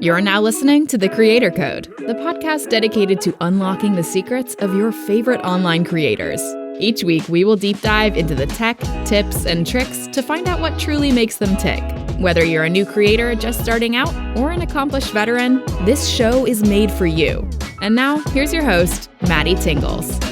You're now listening to The Creator Code, the podcast dedicated to unlocking the secrets of your favorite online creators. Each week, we will deep dive into the tech, tips, and tricks to find out what truly makes them tick. Whether you're a new creator just starting out or an accomplished veteran, this show is made for you. And now, here's your host, MattyTingles.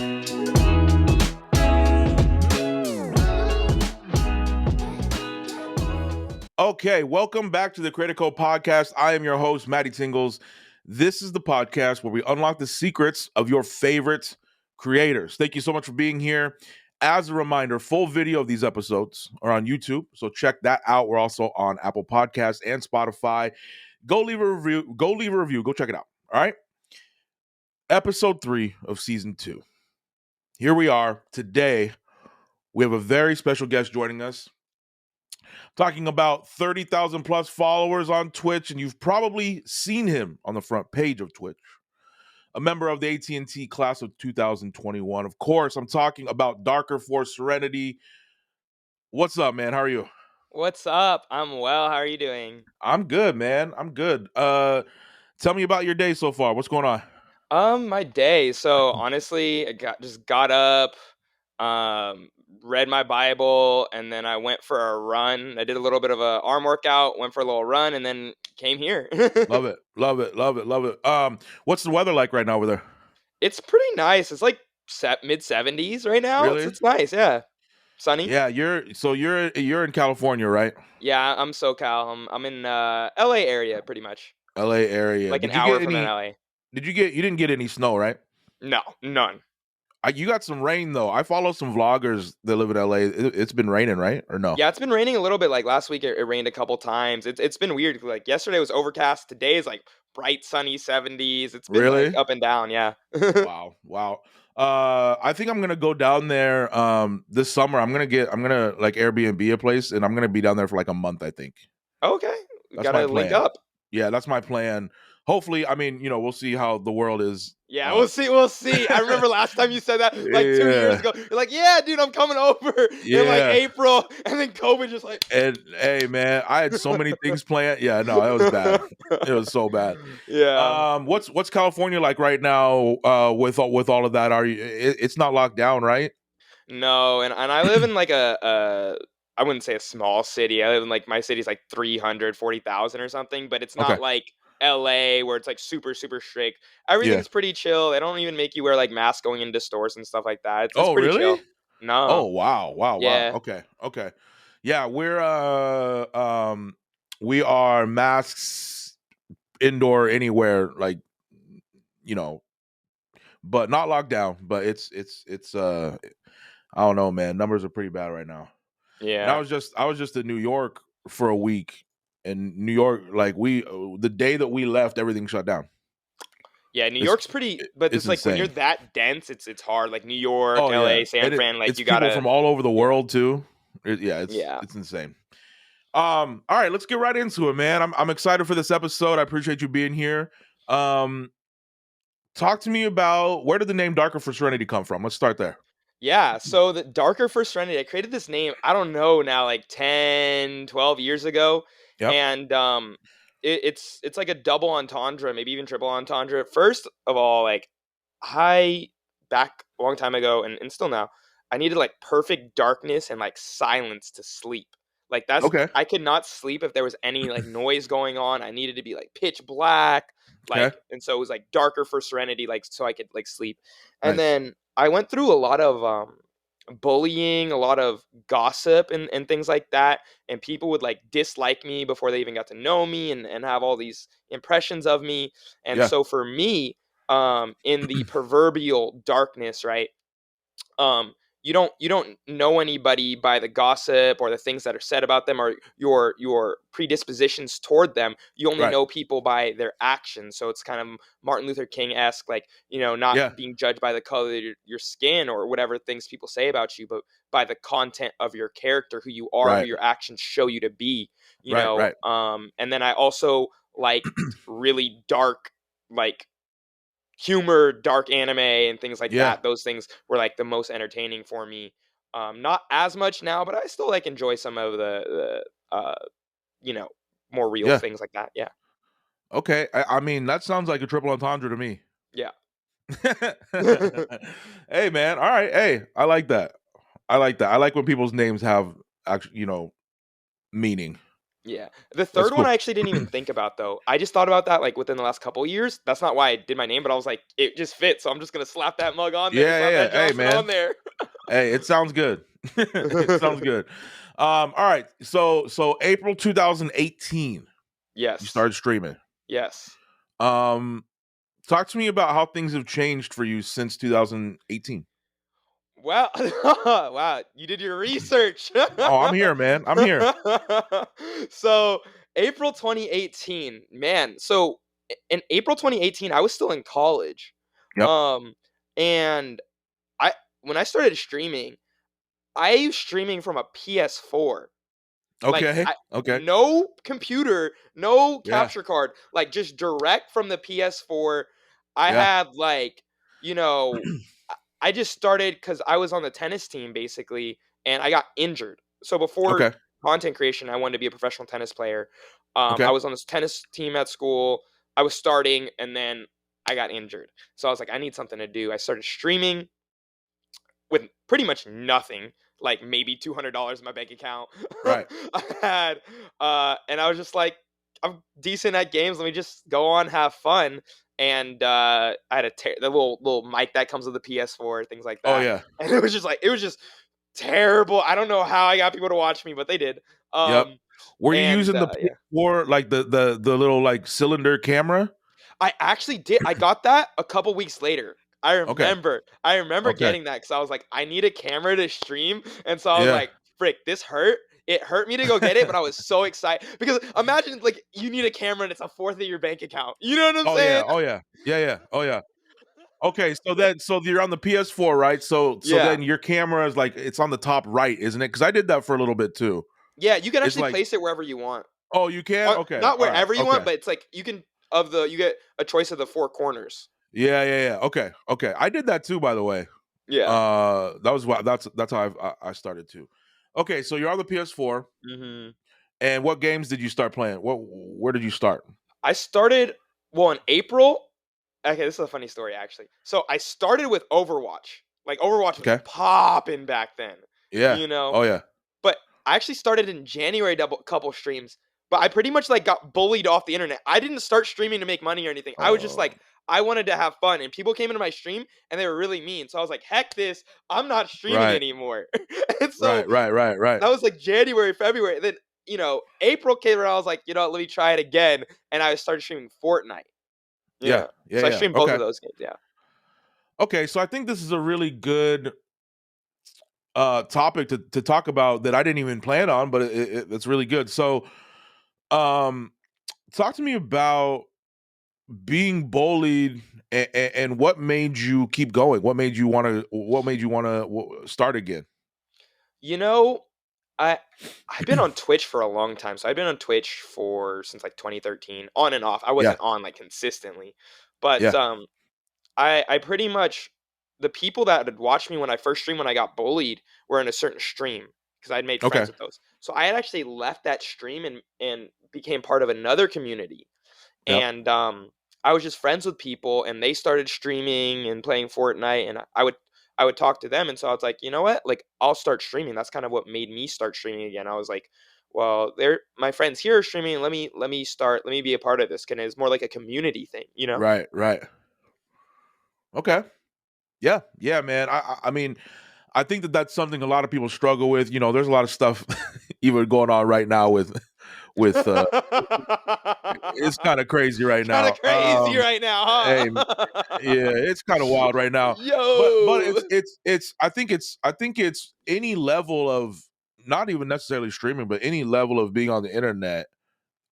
Okay, welcome back to the Creator Code Podcast. I am your host, MattyTingles. This is the podcast where we unlock the secrets of your favorite creators. Thank you so much for being here. As a reminder, full video of these episodes are on YouTube, so check that out. We're also on Apple Podcasts and Spotify. Go leave a review. Go check it out. All right? Episode 3 of Season 2. Here we are. Today, we have a very special guest joining us. Talking about 30,000 plus followers on Twitch, and you've probably seen him on the front page of Twitch. A member of the AT&T class of 2021. Of course, I'm talking about Darker4Serenity. What's up, man? How are you? What's up? I'm well. How are you doing? I'm good, man. I'm good. Tell me about your day so far. What's going on? My day. So honestly, I got up, read my Bible, and then I went for a run. I did a little bit of a arm workout, went for a little run, and then came here. Love it. What's the weather like right now over there? It's pretty nice. It's like mid 70s right now. Really? It's nice. Yeah. Sunny. Yeah, you're in California, right? Yeah, I'm SoCal. I'm in LA area pretty much. LA area. Like an hour from LA. You didn't get any snow, right? No, none. You got some rain though. I follow some vloggers that live in LA. It's been raining, right? Or no? Yeah, it's been raining a little bit. Like last week, it rained a couple times. It's been weird. Like yesterday was overcast. Today is like bright, sunny 70s. It's been Really? like up and down. Yeah. Wow. I think I'm gonna go down there this summer. I'm gonna like Airbnb a place, and I'm gonna be down there for like a month, I think. Okay, we That's gotta my link plan. up. Yeah, that's my plan. Hopefully, I mean, we'll see how the world is. Yeah, we'll see. I remember last time you said that like 2 years ago. You're like, yeah, dude, I'm coming over in like April, and then COVID just like. And hey, man, I had so many things planned. Yeah, no, it was bad. It was so bad. Yeah. What's California like right now? With all of that, it's not locked down, right? No, and I live in like I wouldn't say a small city. I live in like my city's like 340,000 or something, but it's not like LA where it's like super super strict. Everything's pretty chill. They don't even make you wear like masks going into stores and stuff like that. It's pretty really? chill. No. Oh wow. Yeah. Okay. Yeah, we are masks indoor anywhere, like but not locked down. But it's I don't know, man. Numbers are pretty bad right now. Yeah. And I was just in New York for a week. In New York, like the day that we left, everything shut down. Yeah, New York's pretty, but it's like insane. When you're that dense, it's hard. Like New York, LA, San Fran, like it's you gotta people from all over the world too. It's insane. All right, let's get right into it, man. I'm excited for this episode. I appreciate you being here. Talk to me about, where did the name Darker4Serenity come from? Let's start there. Yeah, so the Darker4Serenity, I created this name, I don't know now, like 10, 12 years ago. Yep. And it's like a double entendre, maybe even triple entendre. First of all, like back a long time ago and still now, I needed like perfect darkness and like silence to sleep. Like that's okay. I could not sleep if there was any like noise going on. I needed to be like pitch black, like and so it was like Darker4Serenity, like so I could like sleep. And then I went through a lot of bullying, a lot of gossip and things like that, and people would like dislike me before they even got to know me and have all these impressions of me. And so for me, in the proverbial darkness, right, you don't know anybody by the gossip or the things that are said about them or your predispositions toward them. You only know people by their actions. So it's kind of Martin Luther King-esque, like, not being judged by the color of your skin or whatever things people say about you, but by the content of your character, who you are, who your actions show you to be, you know. And then I also like really dark, like humor, dark anime and things like that. Those things were like the most entertaining for me. Not as much now, but I still like enjoy some of the more real things like that. Okay. I mean, that sounds like a triple entendre to me. Yeah. Hey, man. All right. Hey, I like that. I like that. I like when people's names have actually, meaning. Yeah. The That's third one cool. I actually didn't even think about though. I just thought about that like within the last couple of years. That's not why I did my name, but I was like, it just fits. So I'm just gonna slap that mug on there, Yeah, yeah, slap yeah. that Hey, Johnson on man. there. Hey, it sounds good. It sounds good. All right. So April 2018, you Yes. started streaming. Yes. Um, Talk to me about how things have changed for you since 2018. Wow. Wow. You did your research. Oh, I'm here, man. I'm here. So April 2018, man. So in April 2018, I was still in college. Yep. And I when I started streaming, I was streaming from a PS4. Like, Okay. Okay. no computer, no Yeah. capture card, like, just direct from the PS4. I Yeah. had, like, you know, I just started because I was on the tennis team, basically, and I got injured. So before Okay. content creation, I wanted to be a professional tennis player. I Okay. was on this tennis team at school. I was starting, and then I got injured. So I was like, "I need something to do." I started streaming with pretty much nothing, like maybe $200 in my bank account. Right. I had, and I was just like, I'm decent at games. Let me just go on, have fun. And I had the little mic that comes with the PS4, things like Oh that. yeah. And it was just terrible. I don't know how I got people to watch me, but they did. Yep. Were you And using the yeah. PS4 like the little like cylinder camera? I actually did. I got that a couple weeks later. Okay. I remember Okay. getting that because I was like, I need a camera to stream, and so I was Yeah. like, frick, this hurt. It hurt me to go get it, but I was so excited because imagine like you need a camera and it's a fourth of your bank account. You know what I'm Oh yeah. saying? Oh yeah. Yeah. Yeah. Oh yeah. Okay. So you're on the PS4, right? So Yeah, then your camera is like it's on the top right, isn't it? Because I did that for a little bit too. yeah. You can It's actually like, place it wherever you want. oh, you can. Okay. Not All right. wherever you want, Okay. but it's like you get a choice of the four corners. Yeah. Yeah. Yeah. Okay. Okay. I did that too, by the way. Yeah. That was why that's how I started too. Okay. So you're on the PS4. Hmm. And what games did you start playing? Where did you start? I started in April. Okay, this is a funny story actually. So I started with Overwatch. Like Overwatch was Okay. popping back then, Yeah. you know. Oh yeah. But I actually started in January, double couple streams. But I pretty much like got bullied off the internet. I didn't start streaming to make money or anything. I was just Oh. like I wanted to have fun, and people came into my stream and they were really mean. So I was like, "Heck this! I'm not streaming Right. anymore." And so Right. Right. Right. Right. that was like January, February. Then April came around. I was like, let me try it again, and I started streaming Fortnite. Yeah. Yeah. Yeah. So I Yeah. streamed both of Okay. those games, yeah. Okay. So I think this is a really good topic to talk about that I didn't even plan on, but it's really good. So um talk to me about being bullied and what made you keep going. What made you want to start again? You know, I I've been on Twitch for a long time. So I've been on Twitch for since like 2013, on and off. I Yeah. wasn't on like consistently. But Yeah. I pretty much the people that had watched me when I first streamed when I got bullied were in a certain stream because I'd made friends Okay. with those. So I had actually left that stream and became part of another community. Yep. And I was just friends with people, and they started streaming and playing Fortnite, and I would talk to them, and so I was like, you know what, like I'll start streaming. That's kind of what made me start streaming again. I was like, well, they're my friends here are streaming. Let me be a part of this. Can it's more like a community thing, you know? Right. Right. Okay. Yeah. Yeah, man. I mean, I think that's something a lot of people struggle with. There's a lot of stuff even going on right now with it's kind of crazy right Kind of now. crazy right now, Hey, huh? yeah, it's kind of wild right now. But Yo. I think it's any level of not even necessarily streaming, but any level of being on the internet.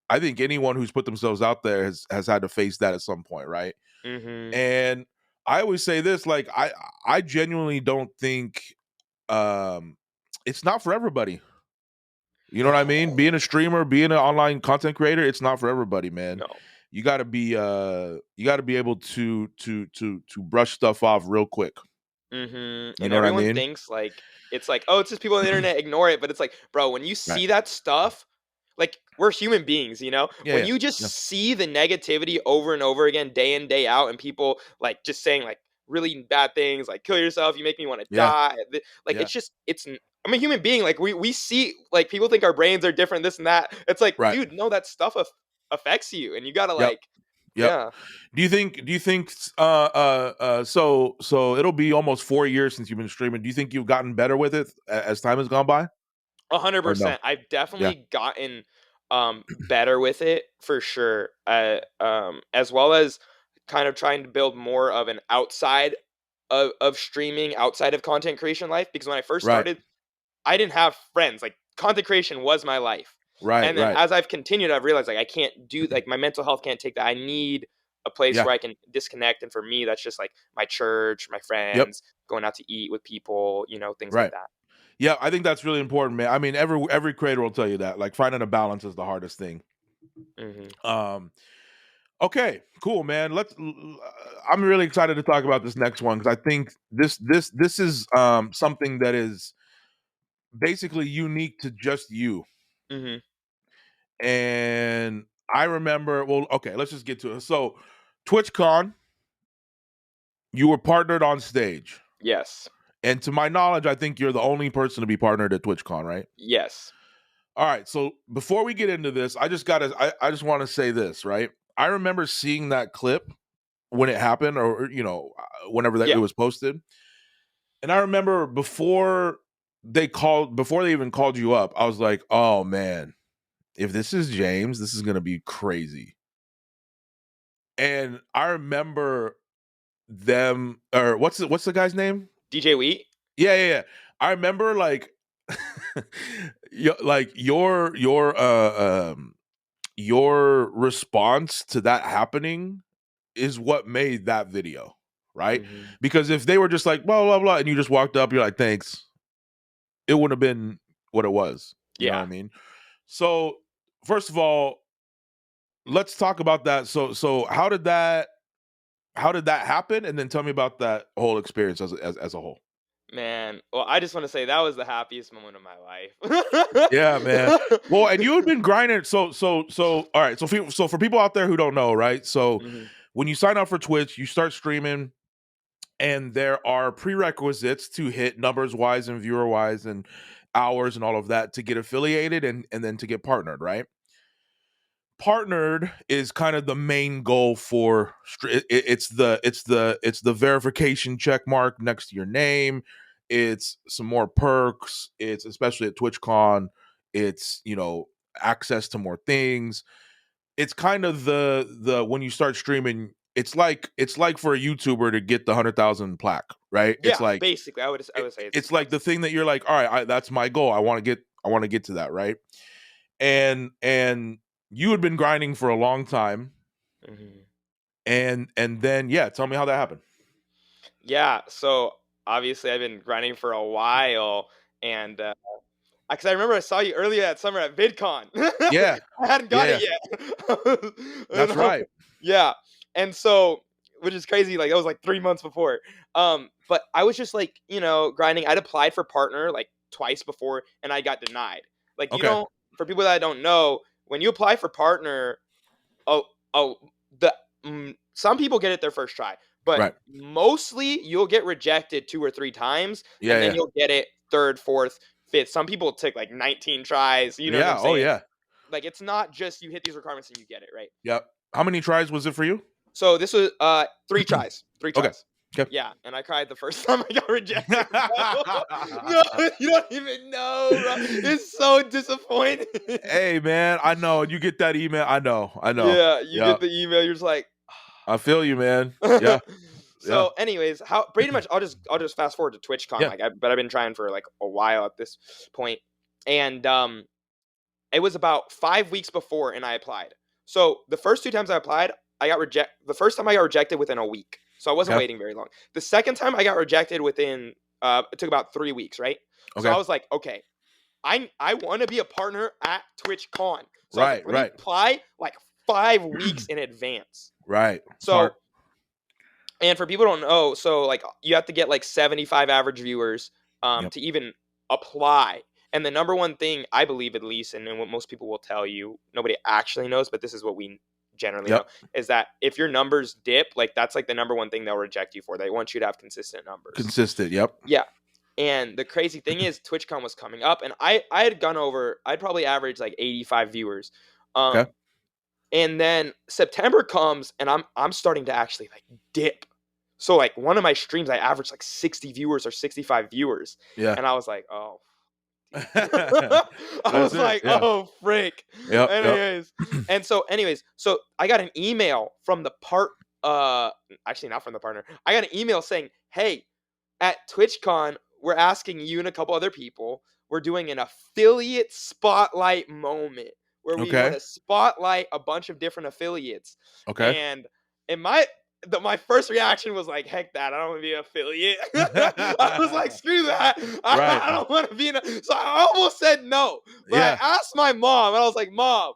I think anyone who's put themselves out there has had to face that at some point, right? Mhm. And I always say this, like I genuinely don't think um it's not for everybody. You know what I mean? No. Being a streamer, being an online content creator, it's not for everybody, man. No. You got to be able to brush stuff off real quick. Mhm, You and know what I everyone mean? thinks, like, it's like, "Oh, it's just people on the internet, ignore it," but it's like, bro, when you Right. see that stuff, like we're human beings, you know? Yeah, When yeah, you just yeah. see the negativity over and over again, day in, day out, and people like just saying like really bad things, like kill yourself, you make me want to Yeah, die. Like yeah. I'm a human being. Like we see like people think our brains are different, this and that. It's like, Right. dude, no, that stuff affects you, and you gotta Yep. like, Yep. yeah, Do you think so it'll be almost 4 years since you've been streaming. Do you think you've gotten better with it as time has gone by? Or no? 100%. I've Yeah. definitely gotten better with it for sure. As well as kind of trying to build more of an outside of streaming, outside of content creation life. Because when I first Right. started, I didn't have friends. Like content creation was my life. Right, And then right. as I've continued, I've realized like I can't do like my mental health can't take that. I need a place Yeah. where I can disconnect. And for me, that's just like my church, my Yep. friends, going out to eat with people, things like Right. that. Yeah, I think that's really important, man. I mean, every creator will tell you that. Like finding a balance is the hardest thing. Hmm. Um okay, cool, man. I'm really excited to talk about this next one because I think this is something that is basically unique to just you. Hmm. And I remember, well, okay, let's just get to it. So, TwitchCon, you were partnered on stage. Yes. And to my knowledge, I think you're the only person to be partnered at TwitchCon, right? Yes. All right. So before we get into this, I just want to say this, right? I remember seeing that clip when it happened, or whenever that it Yeah. was posted. And I remember before they even called you up, I was like, oh man, if this is James, this is gonna be crazy. And I remember them, or what's the guy's name? DJ Wheat. Yeah, yeah, yeah. I remember like your response to that happening is what made that video, right? Hmm. Because if they were just like blah blah blah and you just walked up, you're like, thanks, it wouldn't have been what it was. You know what Yeah. I mean? So first of all, let's talk about that. So how did that happen? And then tell me about that whole experience as a whole. Man. Well, I just want to say that was the happiest moment of my life. Yeah, man. Well, and you had been grinding. So. All right. So for people out there who don't know, right? So Hmm. when you sign up for Twitch, you start streaming, and there are prerequisites to hit numbers wise and viewer wise and hours and all of that to get affiliated and then to get partnered, right? Partnered is kind of the main goal for it's the verification check mark next to your name. It's some more perks. It's especially at TwitchCon. It's access to more things. It's kind of the when you start streaming. It's like for a YouTuber to get the 100,000 plaque, right? It's Yeah. like Basically, I would say it's like the thing that you're like, all right, that's my goal. I want to get to that, right? And you had been grinding for a long time, Mhm. and then yeah, tell me how that happened. Yeah. So obviously, I've been grinding for a while, and because I remember I saw you earlier that summer at VidCon. Yeah, I hadn't got yeah, it yet. that's And, right. yeah, and so which is crazy. Like that was like 3 months before. But I was just like grinding. I'd applied for partner like twice before, and I got denied. Like Okay, for people that don't know, when you apply for partner, oh, oh, the some people get it their first try, but right. mostly you'll get rejected 2 or 3 times, Yeah, and then yeah, you'll get it third, fourth, fifth. Some people take like 19 tries. You know what I'm yeah. Oh saying? yeah, Like it's not just you hit these requirements and you get it right. yep. How many tries was it for you? So this was 3 tries. Three Okay, tries. okay. Yeah, and I cried the first time I got rejected, bro. No, you don't even know, bro. It's so disappointing. Hey man, I know you get that email. I know. Yeah, you Yeah, get the email. You're just like, I feel you, man. Yeah, yeah, so, anyways, how pretty much I'll just fast forward to TwitchCon. yeah. But I've been trying for like a while at this point, and it was about 5 weeks before, and I applied. So the first 2 times I applied, I got rejected. The first time I got rejected within a week, so I wasn't Okay, waiting very long. The second time I got rejected within it took about 3 weeks, right? So I okay. was like, okay, I want to be a partner at TwitchCon. So I was like, Right, let me right, apply like 5 weeks in advance. right. So Smart. and for people who don't know, so like you have to get like 75 average viewers Yep. to even apply. And the number one thing, I believe at least, and what most people will tell you, nobody actually knows, but this is what we generally know, is that if your numbers dip, like that's like the number one thing they'll reject you for. They want you to have consistent numbers. Consistent, yep. Yeah. And the crazy thing is TwitchCon was coming up, and I had gone over, I'd probably average like 85 viewers. Okay. And then September comes, and I'm starting to actually like dip. So like one of my streams, I averaged like 60 viewers or 65 viewers. Yeah. And I was like, oh. Oh, frick. Yep, anyways. And so I got an email from the actually not from the partner. I got an email saying, hey, at TwitchCon, we're asking you and a couple other people, we're doing an affiliate spotlight moment where we want to spotlight a bunch of different affiliates. Okay. And in my first reaction was like, heck that, I don't want to be an affiliate. I was like, screw that. I don't want to be so I almost said no. But I asked my mom, and I was like, Mom,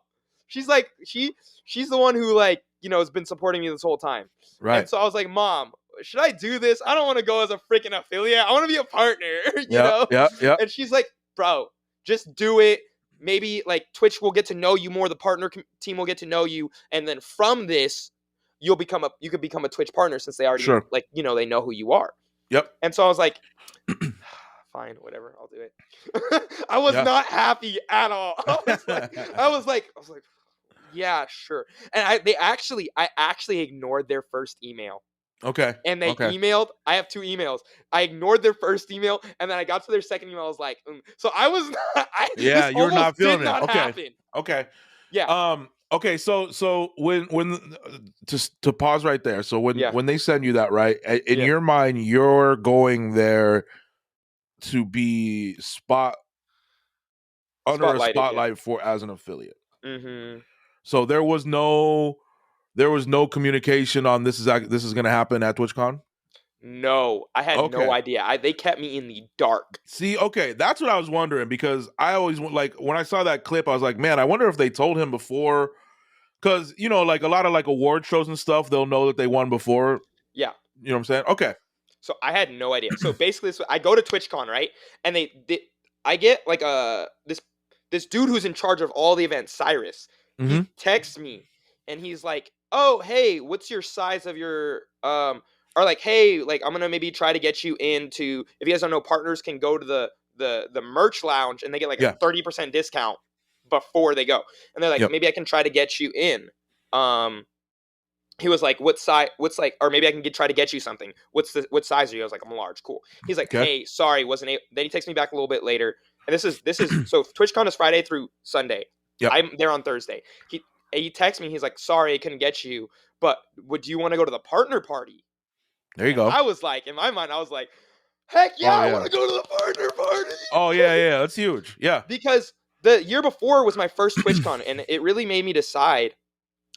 she's like, she's the one who like, has been supporting me this whole time. Right. And so I was like, Mom, should I do this? I don't want to go as a freaking affiliate. I want to be a partner, you know? Yeah. And she's like, bro, just do it. Maybe like Twitch will get to know you more. The partner team will get to know you. And then from this, you could become a Twitch partner since they already they know who you are. Yep. And so I was like, fine, whatever, I'll do it. I was not happy at all. I was like, yeah, sure. And I actually ignored their first email. Okay. And they emailed. I have 2 emails. I ignored their first email, and then I got to their second email. I was like, So I was not. You're not feeling it. Okay. Happen. Okay. Yeah. Okay. So when to pause right there. So when they send you that, right, in your mind, you're going there to be under a spotlight for as an affiliate. Mm-hmm. So there was no communication on this is going to happen at TwitchCon? No, I had no idea. They kept me in the dark. See, okay, that's what I was wondering, because I always like when I saw that clip, I was like, man, I wonder if they told him before, because like a lot of like award shows and stuff, they'll know that they won before. Yeah, you know what I'm saying? Okay. So I had no idea. So basically, I go to TwitchCon, right, and I get like this dude who's in charge of all the events, Cyrus. Mm-hmm. He texts me, and he's like, oh, hey, what's your size of your or like, hey, like I'm gonna maybe try to get you into, if you guys don't know, partners can go to the merch lounge and they get like a 30% discount before they go. And they're like, maybe I can try to get you in. He was like, what size, or maybe I can try to get you something. What size are you? I was like, I'm a large. Cool. He's like, hey, sorry, wasn't able. Then he texts me back a little bit later. And this is so TwitchCon is Friday through Sunday. Yep. I'm there on Thursday. He texts me, he's like, sorry, I couldn't get you, but would you want to go to the partner party? There you go. I was like, in my mind, I was like, heck yeah, I want to go to the partner party. Oh, yeah, that's huge. Yeah. Because the year before was my first TwitchCon, and it really made me decide,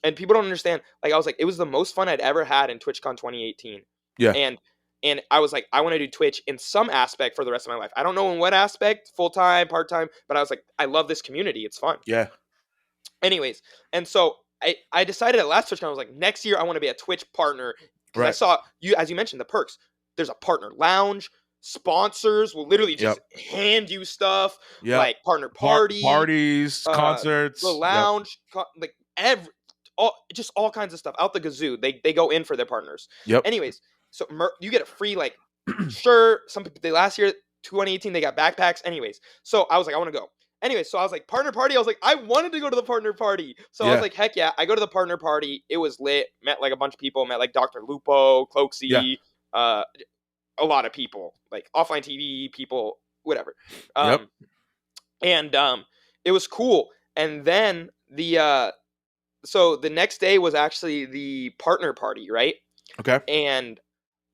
and people don't understand, like, I was like, it was the most fun I'd ever had in TwitchCon 2018. Yeah. And I was like, I want to do Twitch in some aspect for the rest of my life. I don't know in what aspect, full-time, part-time, but I was like, I love this community. It's fun. Yeah. Anyways, and so I decided at last TwitchCon, I was like, next year I want to be a Twitch partner. Because I saw, as you mentioned, the perks. There's a partner lounge. Sponsors will literally just hand you stuff. Like partner parties, concerts. The lounge, like just all kinds of stuff. Out the gazoo. They go in for their partners. Yep. Anyways, so you get a free, like, sure, some people, last year, 2018, they got backpacks. Anyways, so I was like, I want to go. Anyway, so I was like, partner party. I was like, I wanted to go to the partner party. So I was like, heck yeah. I go to the partner party. It was lit. Met like a bunch of people. Met like Dr. Lupo, Cloaksy, a lot of people. Like offline TV people, whatever. And it was cool. And then so the next day was actually the partner party, right? Okay. And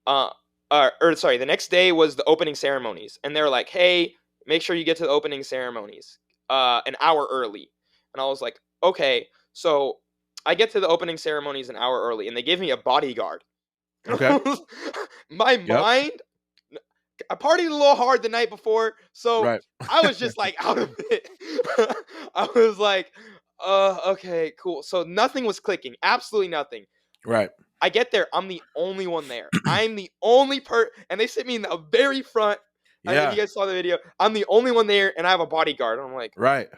the next day was the opening ceremonies. And they're like, hey, make sure you get to the opening ceremonies an hour early. And I was like, okay. So I get to the opening ceremonies an hour early, and they gave me a bodyguard. Okay. My mind, I partied a little hard the night before, so I was just like out of it. I was like, okay, cool. So nothing was clicking. Absolutely nothing. Right. I get there. I'm the only one there. I'm the only and they sit me in the very front. I think Yeah. you guys saw the video. I'm the only one there, and I have a bodyguard. I'm like, Right.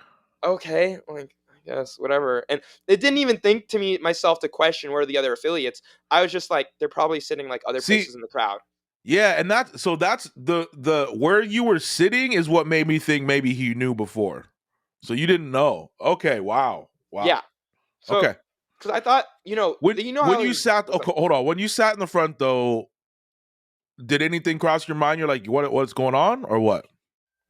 okay, like I guess whatever. And it didn't even think to me myself to question where are the other affiliates. I was just like, they're probably sitting like other places in the crowd. Yeah, and that's the where you were sitting is what made me think maybe he knew before. So you didn't know. Okay, wow. Yeah. So, okay. Because I thought, When how you sat, okay, hold on. When you sat in the front though, did anything cross your mind? You're like, what's going on, or what?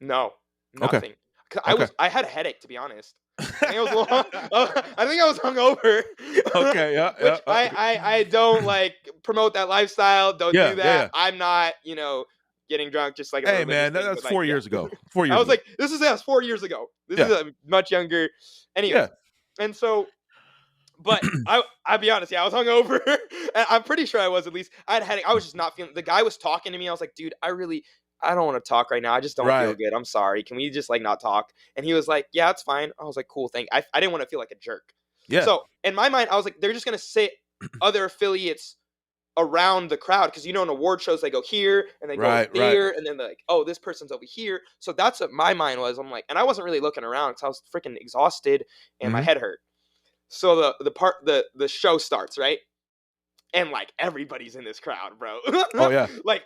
No, Okay. nothing. Because I had a headache, to be honest. I think I was hungover. Okay, yeah, Which I don't like promote that lifestyle. Don't do that. Yeah. I'm not, getting drunk just like a Hey religious man, thing, that's but, 4 years ago. 4 years. I was ago. like, this is 4 years ago. This Yeah. is much younger. Anyway, and so, but I'll be honest, I was hungover. And I'm pretty sure I was at least. I had a headache. I was just not feeling. The guy was talking to me. I was like, dude, I don't want to talk right now. I just don't feel good. I'm sorry. Can we just like not talk? And he was like, yeah, it's fine. I was like, cool, thank you. I didn't want to feel like a jerk. Yeah. So in my mind, I was like, they're just going to sit other affiliates around the crowd. Because, in award shows, they go here and they go there. And then they're like, oh, this person's over here. So that's what my mind was. I'm like, and I wasn't really looking around because I was freaking exhausted and my head hurt. So the show starts, right? And like everybody's in this crowd, bro. Oh yeah. Like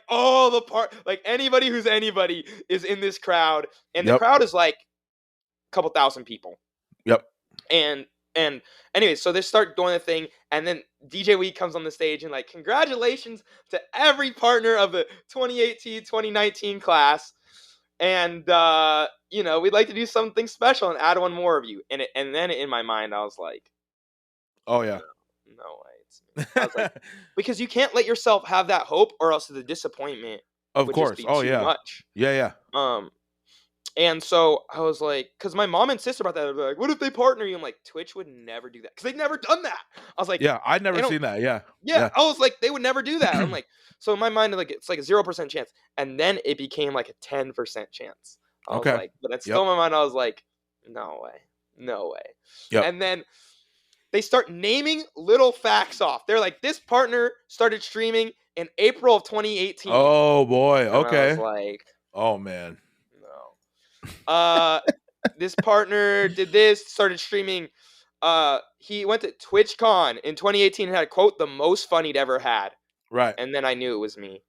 anybody who's anybody is in this crowd, and the crowd is like a couple thousand people. Yep. And anyway, so they start doing the thing, and then DJ Week comes on the stage and like, congratulations to every partner of the 2018-2019 class. And we'd like to do something special and add one more of you. And then in my mind, I was like, oh yeah. No way. I was like, because you can't let yourself have that hope, or else the disappointment would just be too much. Yeah. And so I was like, because my mom and sister about that, they're like, what if they partner you? I'm like, Twitch would never do that because they've never done that. I was like, yeah, I'd never seen that. Yeah. I was like, they would never do that. I'm like, so in my mind, like it's like a 0% chance, and then it became like a 10% chance. I was like, but it's still in my mind. I was like, no way. Yep. And then they start naming little facts off. They're like, this partner started streaming in April of 2018. Oh boy. Okay. And I was like, oh man. No. This partner did this, started streaming. He went to TwitchCon in 2018 and had, quote, the most fun he'd ever had. Right. And then I knew it was me.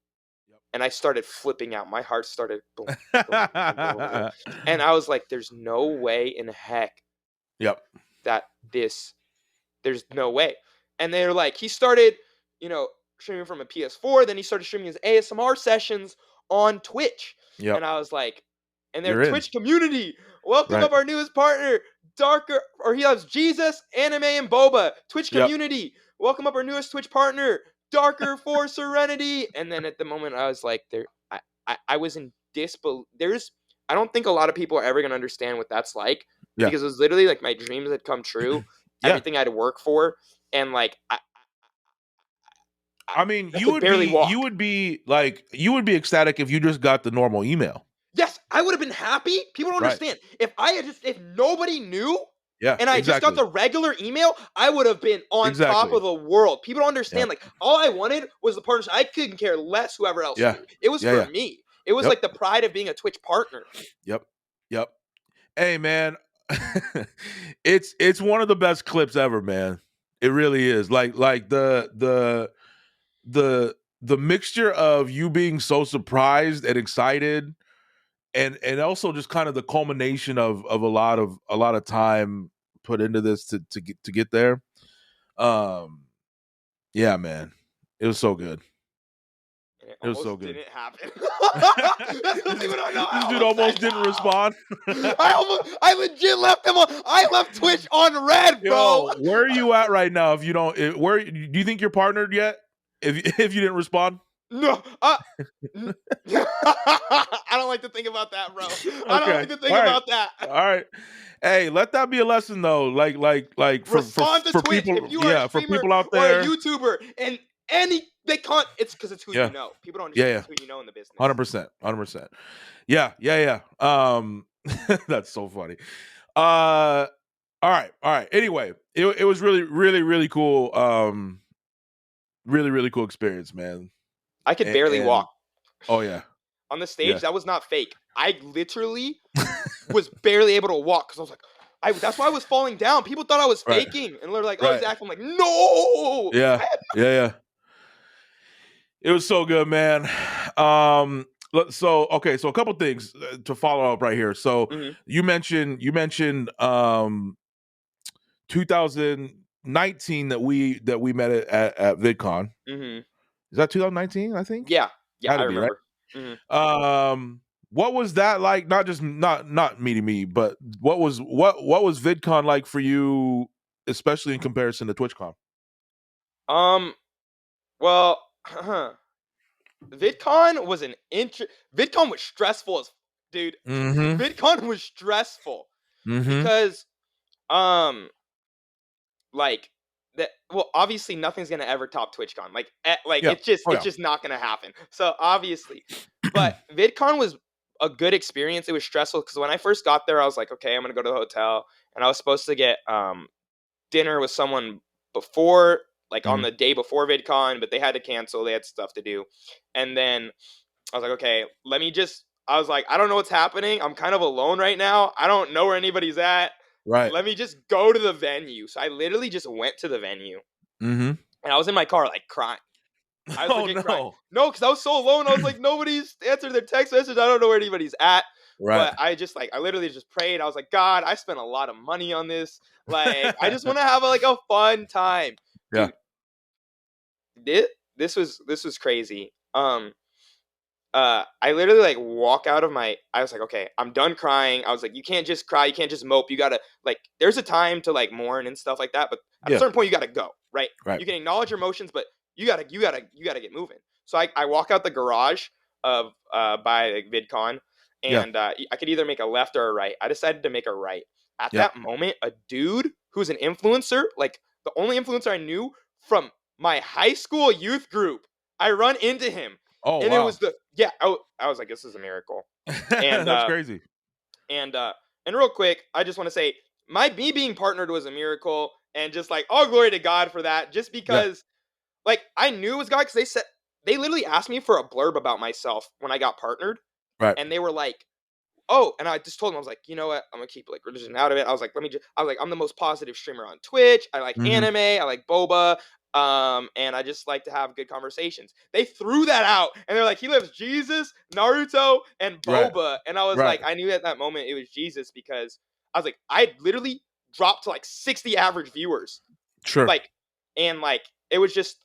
And I started flipping out. My heart started boom, boom, boom, boom. And I was like, there's no way in heck that there's no way. And they're like, he started, streaming from a PS4. Then he started streaming his ASMR sessions on Twitch. Yep. And I was like, and their Twitch community, welcome up our newest partner, he loves Jesus, anime, and boba. Twitch community, welcome up our newest Twitch partner, Darker4Serenity. And then at the moment, I was like, I was in disbelief. I don't think a lot of people are ever going to understand what that's like. Yeah. Because it was literally like my dreams had come true. Everything I had to work for. And like, I mean, you would be ecstatic if you just got the normal email. Yes, I would have been happy. People don't understand. If nobody knew, and I just got the regular email, I would have been on top of the world. People don't understand. Like, all I wanted was the partnership. I couldn't care less whoever else knew. It was for me. It was like the pride of being a Twitch partner. Yep. Hey, man, it's one of the best clips ever, man. It really is. Like the mixture of you being so surprised and excited. And also just kind of the culmination of a lot of time put into this to get there. Yeah, man, it was so good. It was so good. Didn't happen. This dude almost didn't respond. I legit left him on. I left Twitch on red, bro. Yo, where are you at right now? If you don't, where do you think you're partnered yet? If you didn't respond. No, I don't like to think about that, bro. I don't like to think about that. All right, hey, let that be a lesson though. Like for Twitch people, if you are a for people out there, or a YouTuber, and they can't. It's because it's who you know. People don't understand who you know in the business. 100%. Yeah. That's so funny. All right. Anyway, it was really cool. Really cool experience, man. I could barely walk. Oh yeah. on the stage, that was not fake. I literally was barely able to walk because I was like, that's why I was falling down. People thought I was faking, and they're like, "Oh, he's acting." I'm like, "No." Yeah. It was so good, man. So a couple things to follow up right here. So you mentioned 2019 that we met at VidCon. Is that 2019? I think. Yeah, I remember. Right? What was that like? Not just not meeting me, but what was VidCon like for you, especially in comparison to TwitchCon? Well, VidCon was VidCon was stressful as dude. VidCon was stressful because like that. Well, obviously nothing's gonna ever top TwitchCon. It's just not gonna happen. So obviously, but VidCon was a good experience. It was stressful because when I first got there, I was like, okay, I'm gonna go to the hotel, and I was supposed to get dinner with someone before, like on the day before VidCon, but they had to cancel. They had stuff to do, and then I was like, okay, I was like, I don't know what's happening. I'm kind of alone right now. I don't know where anybody's at. Right. Let me just go to the venue. So I literally just went to the venue. And I was in my car, like, crying. I was legit crying. No, because I was so alone. I was like, nobody's answered their text message. I don't know where anybody's at. Right. But I literally just prayed. I was like, God, I spent a lot of money on this. Like, I just want to have a fun time. Dude, this was crazy. I literally walk out of I was like, okay, I'm done crying. I was like, you can't just cry, you can't just mope. You gotta there's a time to mourn and stuff like that, but at a certain point you gotta go, right? You can acknowledge your emotions, but you gotta get moving. So I walk out the garage of by VidCon, and I could either make a left or a right. I decided to make a right. At that moment, a dude who's an influencer, the only influencer I knew from my high school youth group, I run into him. Oh, and wow. It was I was like, this is a miracle. And that's crazy. And real quick, I just want to say me being partnered was a miracle, and just all glory to God for that. Just because I knew it was God, because they literally asked me for a blurb about myself when I got partnered. Right. And they were like, oh, and I just told them, I was like, you know what? I'm gonna keep religion out of it. I was like, I'm the most positive streamer on Twitch. I like anime. I like boba. And I just like to have good conversations. They threw that out, and they're like, he loves Jesus, Naruto, and boba. Right. And I was like, I knew at that moment it was Jesus, because I was like, I literally dropped to 60 average viewers. Sure. It was just,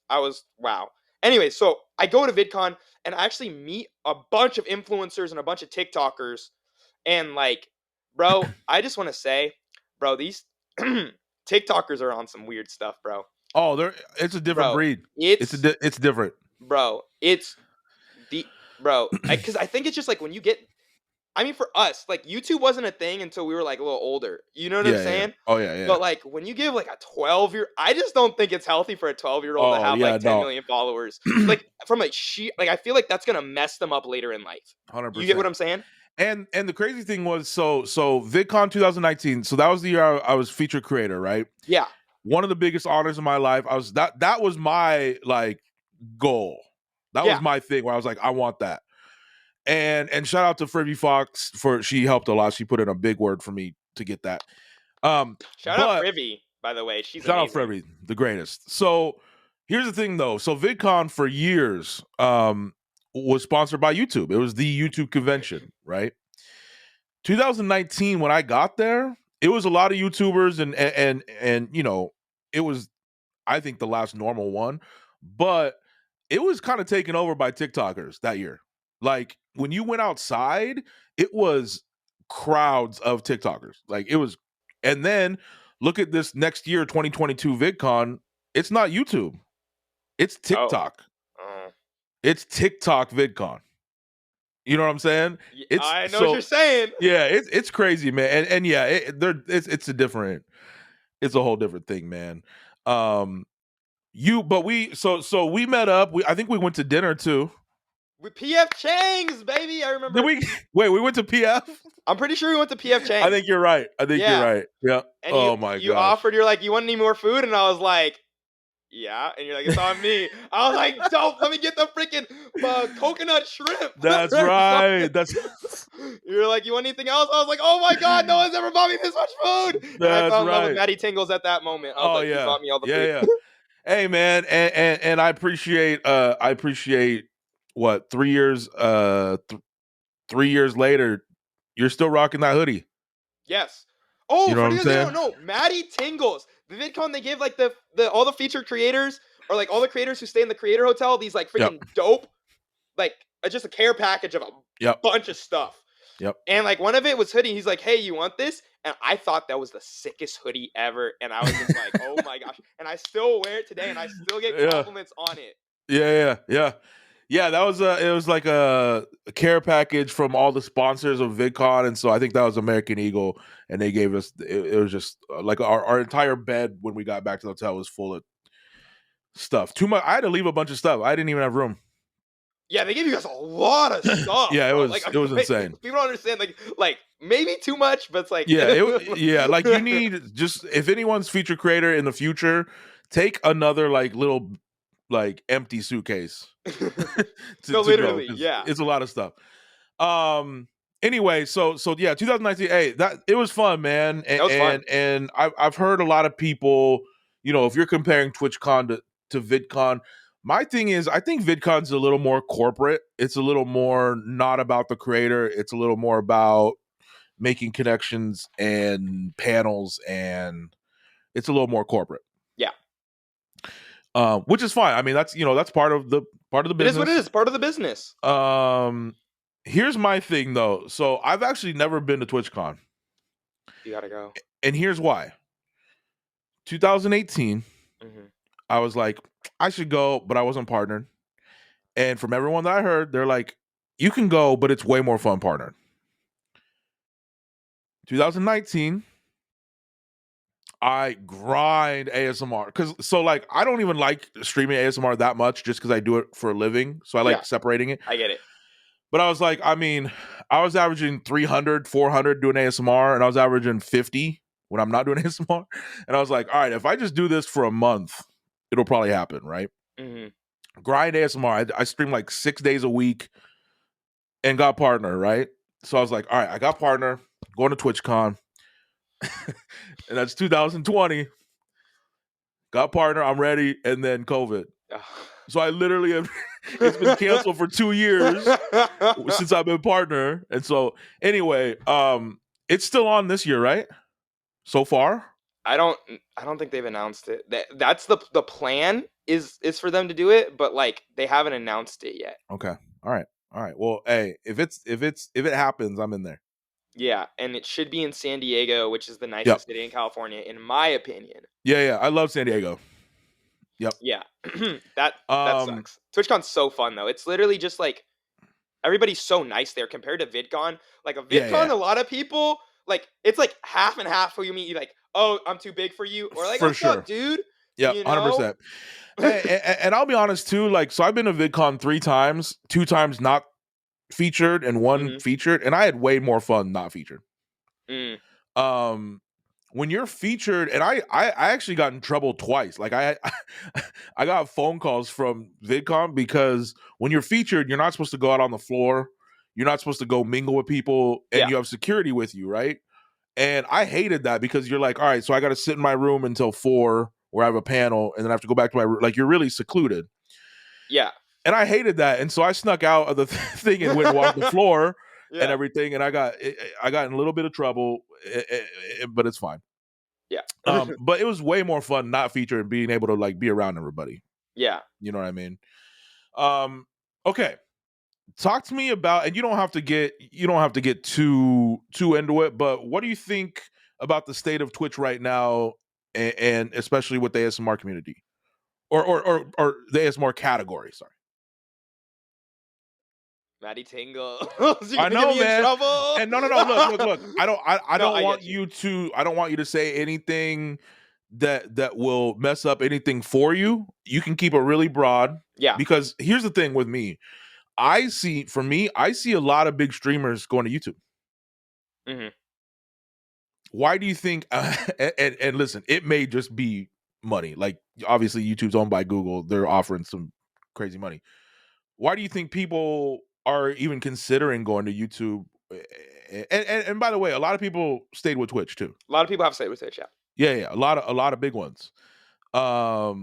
wow. Anyway, so I go to VidCon, and I actually meet a bunch of influencers and a bunch of TikTokers. And bro, I just want to say, bro, these TikTokers are on some weird stuff, bro. Oh, it's a different breed. It's different, bro. It's because I think it's just when you get. I mean, for us, YouTube wasn't a thing until we were a little older. You know what I'm saying? Yeah. Oh yeah. But when you give a 12-year, I just don't think it's healthy for a 12-year-old to have 10 million followers. From I feel like that's gonna mess them up later in life. 100%. You get what I'm saying? And the crazy thing was, so VidCon 2019. So that was the year I was featured creator, right? Yeah. One of the biggest honors of my life. That was my goal. That was my thing where I was like, I want that. And shout out to Frivy Fox she helped a lot. She put in a big word for me to get that. Shout out Frivy, by the way. She's shout amazing. out Frivy, the greatest. So here's the thing though. So VidCon for years was sponsored by YouTube. It was the YouTube convention, right? 2019, when I got there, it was a lot of YouTubers and it was, I think, the last normal one, but it was kind of taken over by TikTokers that year. When you went outside, it was crowds of TikTokers. It was, and then look at this next year, 2022 VidCon. It's not YouTube, it's TikTok. It's TikTok VidCon. You know what I'm saying? I know what you're saying. Yeah, it's crazy, man. And yeah, it's a whole different thing, man. We met up. I think we went to dinner too. With PF Chang's, baby. I remember. We went to PF? I'm pretty sure we went to PF Chang's. I think you're right. You're right. Yeah. And you offered, you're like, you want any more food? And I was like, yeah, and you're like, it's on me. I was like, dope, let me get the freaking coconut shrimp. That's right. You're like, you want anything else? I was like, oh my god, no one's ever bought me this much food. And I That's fell in love with right. MattyTingles at that moment. I was Oh like, he yeah, bought me all the yeah, food. yeah. Hey man, and I appreciate what 3 years 3 years later, you're still rocking that hoodie. Yes. Oh, You know for what I'm those that saying? don't know, MattyTingles, the VidCon, they give like the all the featured creators, or like all the creators who stay in the creator hotel, these like Yep. freaking dope, like just a care package of a Yep. bunch of stuff. Yep. And like one of it was hoodie. He's like, hey, you want this? And I thought that was the sickest hoodie ever. And I was just like, oh my gosh. And I still wear it today, and I still get Yeah. compliments on it. Yeah. That was it was like a care package from all the sponsors of VidCon, and so I think that was American Eagle, and they gave us it was just like our entire bed when we got back to the hotel was full of stuff. Too much. I had to leave a bunch of stuff. I didn't even have room. Yeah, they give you guys a lot of stuff. Yeah, bro. it was insane. People don't understand, like maybe too much, but it's like like you need just if anyone's feature creator in the future, take another like little like empty suitcase. No, literally, yeah, it's a lot of stuff. Anyway, so yeah, 2019. Hey, that it was fun, man. That was fun. And I've heard a lot of people, if you're comparing TwitchCon to VidCon, my thing is I think VidCon's a little more corporate. It's a little more not about the creator. It's a little more about making connections and panels, and it's a little more corporate. Yeah. Which is fine. I mean, that's that's part of the business. It is what it is. Part of the business. Here's my thing though. So I've actually never been to TwitchCon. You gotta go. And here's why. 2018, I was like, I should go, but I wasn't partnered. And from everyone that I heard, they're like, you can go, but it's way more fun partnered. 2019, I grind ASMR because I don't even like streaming ASMR that much just because I do it for a living. So I like separating it. I get it. But I was like, I mean, I was averaging 300, 400 doing ASMR, and I was averaging 50 when I'm not doing ASMR. And I was like, all right, if I just do this for a month, it'll probably happen, right? Grind ASMR. I stream like 6 days a week and got partner, right? So I was like, all right, I got partner, going to TwitchCon. And that's 2020. Got partner, I'm ready, and then COVID. So I literally have it's been canceled for 2 years since I've been partner. And so anyway, it's still on this year, right? So far? I don't think they've announced it. That's the plan is for them to do it, but like they haven't announced it yet. Okay. All right. Well, hey, if it happens, I'm in there. Yeah, and it should be in San Diego, which is the nicest city in California, in my opinion. Yeah, I love San Diego. Yep. Yeah, that sucks. TwitchCon's so fun though. It's literally just like everybody's so nice there compared to VidCon. Like a VidCon, a lot of people like it's like half and half who you meet. You like, oh, I'm too big for you, or like, what's up, dude? Yeah, 100%. And I'll be honest too. Like, so I've been to VidCon 3 times, 2 times not featured and 1 featured, and I had way more fun not featured. When you're featured, and I actually got in trouble twice. Like I got phone calls from VidCon because when you're featured, you're not supposed to go out on the floor. You're not supposed to go mingle with people, and you have security with you, right? And I hated that because you're like, all right, so I got to sit in my room until 4 where I have a panel, and then I have to go back to my room. Like you're really secluded. Yeah. And I hated that, and so I snuck out of the thing and went and walked the floor and everything, and I got in a little bit of trouble, but it's fine. Yeah. But it was way more fun not featured and being able to like be around everybody. Yeah. You know what I mean? Okay. Talk to me about, and you don't have to get too into it, but what do you think about the state of Twitch right now, and especially with the ASMR community, or the ASMR category? Sorry. MattyTingles. I know, man. And no. Look. I don't want you to say anything that will mess up anything for you. You can keep it really broad. Yeah. Because here's the thing with me. I see a lot of big streamers going to YouTube. Why do you think? And listen, it may just be money. Like obviously YouTube's owned by Google. They're offering some crazy money. Why do you think people are even considering going to YouTube? And by the way, a lot of people stayed with Twitch too. A lot of people have stayed with Twitch, yeah. Yeah, a lot of big ones. Why?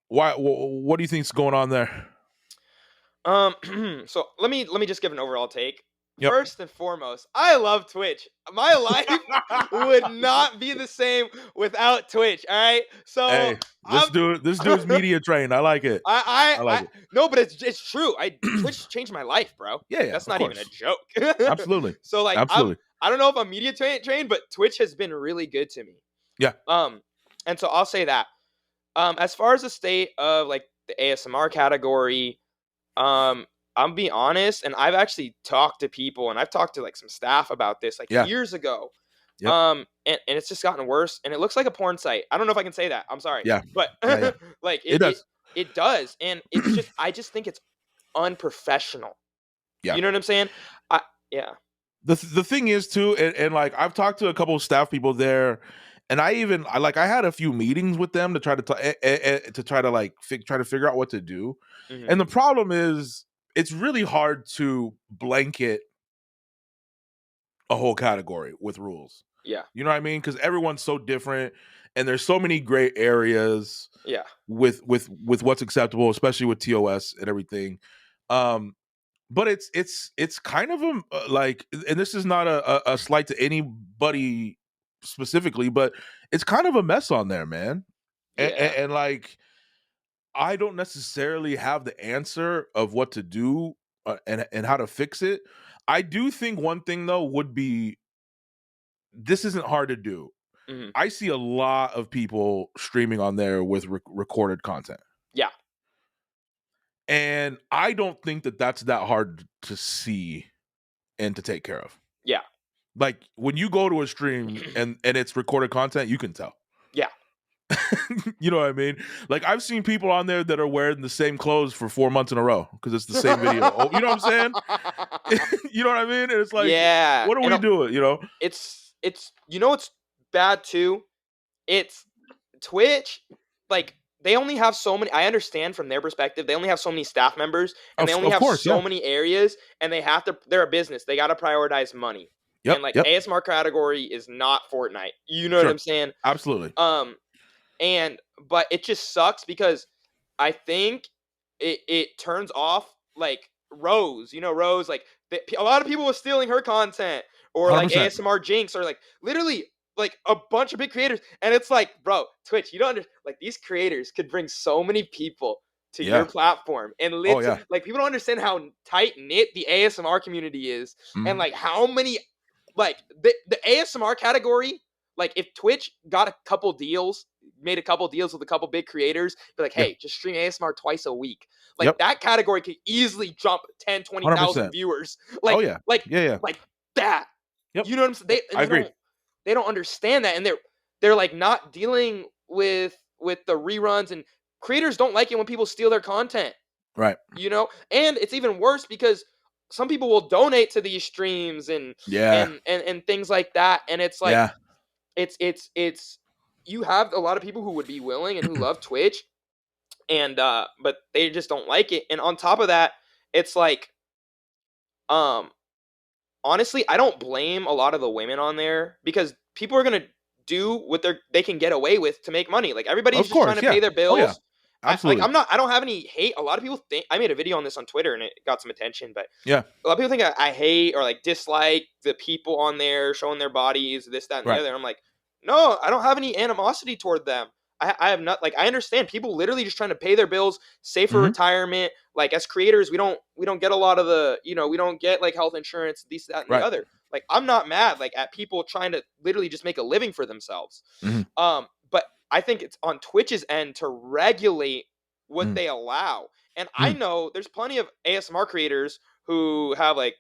What do you think's going on there? So let me just give an overall take. Yep. First and foremost, I love Twitch. My life would not be the same without Twitch. All right, so hey, this dude's media trained. I like it. I like it. No, but it's true. Twitch changed my life, bro. Yeah, that's not even a joke. Absolutely. So like, absolutely. I don't know if I'm media trained, but Twitch has been really good to me. Yeah. And so I'll say that. As far as the state of like the ASMR category, I'm being honest, and I've actually talked to people, and I've talked to like some staff about this like years ago. Yep. And it's just gotten worse, and it looks like a porn site. I don't know if I can say that. I'm sorry. Yeah. But like it does. It does, and it's just I just think it's unprofessional. Yeah. You know what I'm saying? Yeah. The thing is too, and like I've talked to a couple of staff people there, and I had a few meetings with them to try to figure out what to do. Mm-hmm. And the problem is it's really hard to blanket a whole category with rules. Yeah. You know what I mean? Because everyone's so different and there's so many gray areas with what's acceptable, especially with TOS and everything. But it's kind of like, and this is not a slight to anybody specifically, but it's kind of a mess on there, man. Yeah. And like, I don't necessarily have the answer of what to do and how to fix it. I do think one thing though would be, this isn't hard to do. Mm-hmm. I see a lot of people streaming on there with recorded content. Yeah. And I don't think that that's that hard to see and to take care of. Yeah. Like when you go to a stream and it's recorded content, you can tell. Yeah. You know what I mean? Like I've seen people on there that are wearing the same clothes for 4 months in a row because it's the same video. You know what I'm saying? You know what I mean? And it's like, yeah, what are we doing? You know? It's you know what's bad too? It's Twitch, like they only have so many. I understand from their perspective, they only have so many staff members, and they only have so many areas, and they're a business. They got to prioritize money. Yep, and like ASMR category is not Fortnite. You know what I'm saying? Absolutely. But it just sucks because I think it turns off like Rose. You know, Rose, like a lot of people were stealing her content, or 100%. Like ASMR Jinx, or like literally like a bunch of big creators. And it's like, bro, Twitch, you don't understand, like these creators could bring so many people to your platform. And like people don't understand how tight knit the ASMR community is. Mm-hmm. And like how many, like the ASMR category, like if Twitch got made a couple deals with a couple big creators, be like, hey, just stream ASMR twice a week. Like that category could easily jump 10, 20,000 viewers. Like, like that. Yep. You know what I'm saying? I agree. They don't understand that, and they're like not dealing with the reruns, and creators don't like it when people steal their content. Right. You know, and it's even worse because some people will donate to these streams and things like that, and it's like it's you have a lot of people who would be willing and who love Twitch, and but they just don't like it. And on top of that, it's like honestly, I don't blame a lot of the women on there because people are gonna do what they can get away with to make money. Like everybody's just trying to pay their bills. Oh, yeah. Absolutely. I don't have any hate. A lot of people think I made a video on this on Twitter and it got some attention, but a lot of people think I hate or like dislike the people on there showing their bodies, this, that, and the other. And I'm like, no, I don't have any animosity toward them. I have not, like, I understand people literally just trying to pay their bills, save for retirement. Like as creators, we don't get a lot of the, we don't get like health insurance, this, that, and the other. Like I'm not mad like at people trying to literally just make a living for themselves. Mm-hmm. But I think it's on Twitch's end to regulate what they allow. And I know there's plenty of ASMR creators who have like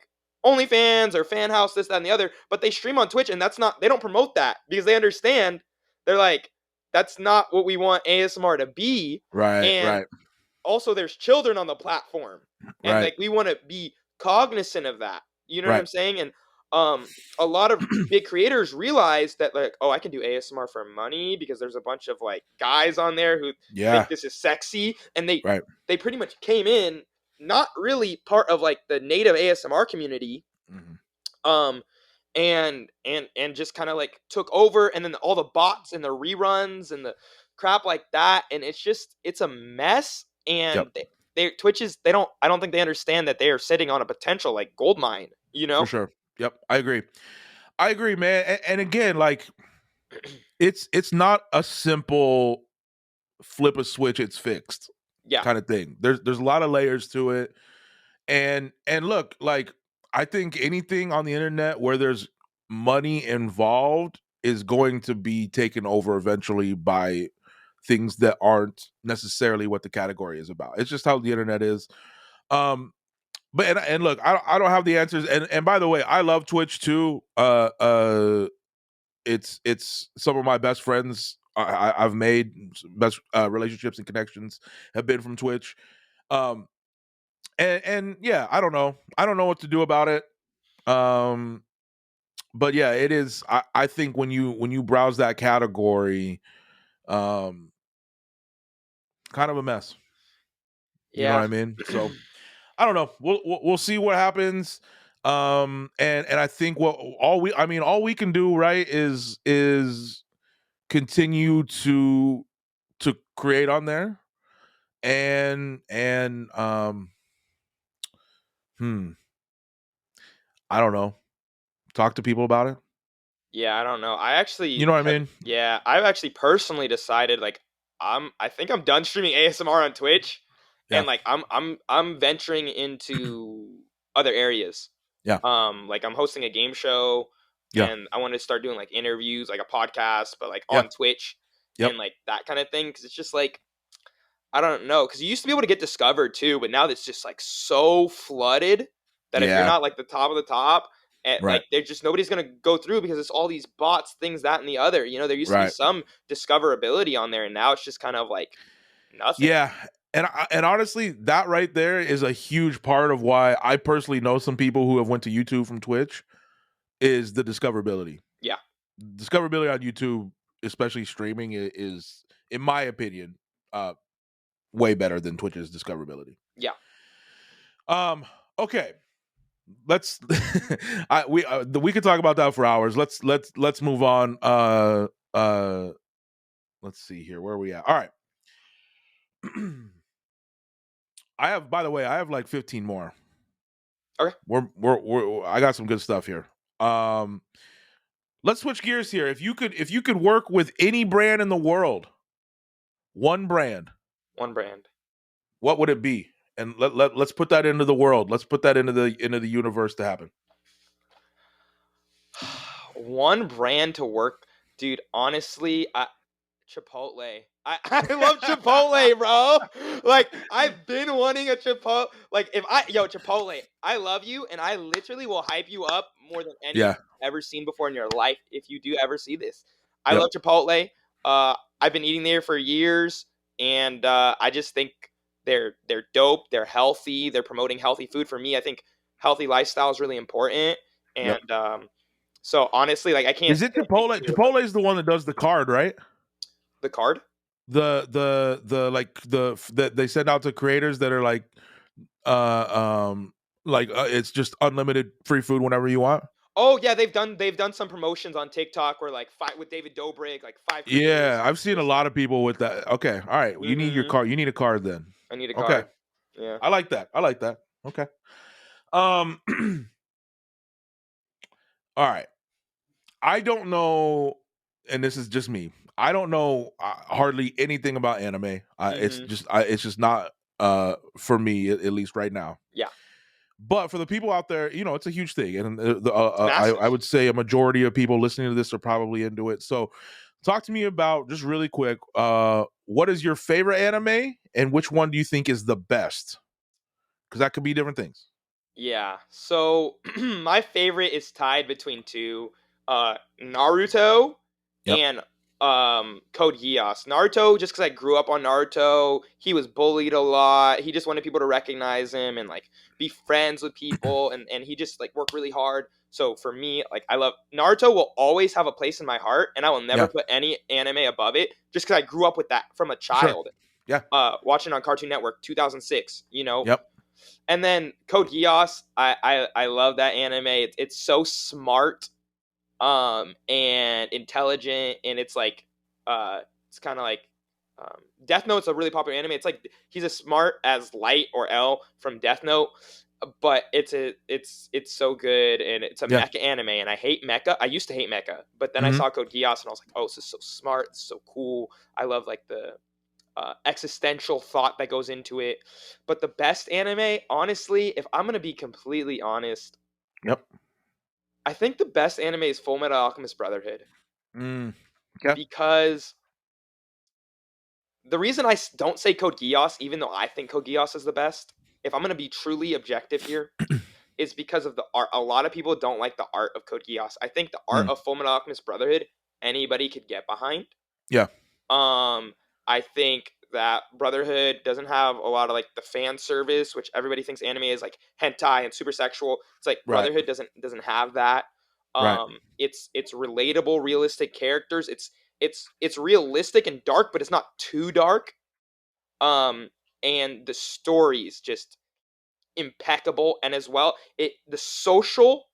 OnlyFans or Fan House, this, that, and the other, but they stream on Twitch and they don't promote that because they understand they're like, that's not what we want ASMR to be. Right. And also there's children on the platform and like we want to be cognizant of that. You know what I'm saying? And a lot of big creators realize that like, oh, I can do ASMR for money because there's a bunch of like guys on there who think this is sexy, and they pretty much came in not really part of like the native ASMR community. Um, and just kind of like took over, and then all the bots and the reruns and the crap like that, and it's a mess. And Twitch is I don't think they understand that they are sitting on a potential like gold mine, For sure. Yep, I agree, man. And again, like it's not a simple flip a switch, it's fixed kind of thing. There's a lot of layers to it. And look, like I think anything on the internet where there's money involved is going to be taken over eventually by things that aren't necessarily what the category is about. It's just how the internet is. But and look, I don't have the answers. And by the way, I love Twitch too. It's some of my best friends I've made best relationships and connections have been from Twitch. And yeah, I don't know what to do about it. But yeah, it is. I think when you browse that category, kind of a mess. You know what I mean? So I don't know. We'll see what happens. And I think all we can do, right, is continue to create on there, and I don't know, talk to people about it. Yeah, I don't know. I actually, You know what I mean? Yeah, I've actually personally decided like I think I'm done streaming ASMR on Twitch, and like I'm venturing into other areas. Yeah. Like I'm hosting a game show, and I want to start doing like interviews, like a podcast, but like on Twitch, and like that kind of thing. Because it's just like I don't know, because you used to be able to get discovered too, but now it's just like so flooded that if you're not like the top of the top, and like they're just nobody's gonna go through because it's all these bots, things, that, and the other. There used to be some discoverability on there, and now it's just kind of like nothing. Yeah, and honestly, that right there is a huge part of why I personally know some people who have went to YouTube from Twitch. Is the discoverability? Yeah, discoverability on YouTube, especially streaming, is in my opinion, way better than Twitch's discoverability. Yeah. Okay. Let's we could talk about that for hours. Let's move on. Let's see here. Where are we at? All right. By the way, I have like 15 more. Okay. I got some good stuff here. Let's switch gears here. If you could work with any brand in the world, one brand, what would it be? And let's put that into the world. Let's put that into the universe to happen. One brand to work, dude. Honestly, Chipotle. I love Chipotle, bro. Like I've been wanting a Chipotle. Like Chipotle, I love you, and I literally will hype you up more than anything you've ever seen before in your life. If you do ever see this, I love Chipotle. I've been eating there for years, and I just think they're dope. They're healthy. They're promoting healthy food. For me, I think healthy lifestyle is really important, and so honestly, like I can't. Is it Chipotle? Chipotle is the one that does the card, right? The card? That they send out to creators that are like it's just unlimited free food whenever you want. Oh yeah, they've done some promotions on TikTok where like with David Dobrik, like 5 creators. Yeah, I've seen a lot of people with that. Okay, all right. You need your card. You need a card then. I need a card. Okay. Yeah. I like that. Okay. All right. I don't know, and this is just me. I don't know hardly anything about anime. It's just not for me, at least right now. Yeah. But for the people out there, it's a huge thing, and I would say a majority of people listening to this are probably into it. So, talk to me about, just really quick, what is your favorite anime, and which one do you think is the best? Because that could be different things. Yeah. So my favorite is tied between two, Naruto and Code Geass. Naruto, just because I grew up on Naruto, he was bullied a lot. He just wanted people to recognize him and like be friends with people, and he just like worked really hard. So for me, like I love Naruto will always have a place in my heart, and I will never put any anime above it just because I grew up with that from a child. Yeah. Watching on Cartoon Network 2006, you know. Yep. And then Code Geass, I love that anime. It's so smart and intelligent, and it's like it's kind of like Death Note's a really popular anime. It's like he's as smart as Light or L from Death Note, but it's so good, and it's a mecha anime, and I hate mecha. I used to hate mecha, but then I saw Code Geass and I was like, oh, this is so smart, it's so cool. I love like the existential thought that goes into it. But the best anime, honestly, if I'm gonna be completely honest, I think the best anime is Full Metal Alchemist Brotherhood. Because the reason I don't say Code Geass, even though I think Code Geass is the best, if I'm going to be truly objective here, is because of the art. A lot of people don't like the art of Code Geass. I think the art of Full Metal Alchemist Brotherhood, anybody could get behind. Yeah. I think that Brotherhood doesn't have a lot of like the fan service, which everybody thinks anime is like hentai and super sexual. It's like Brotherhood doesn't have that. It's relatable, realistic characters. It's realistic and dark, but it's not too dark. And the story's just impeccable, and as well, the social,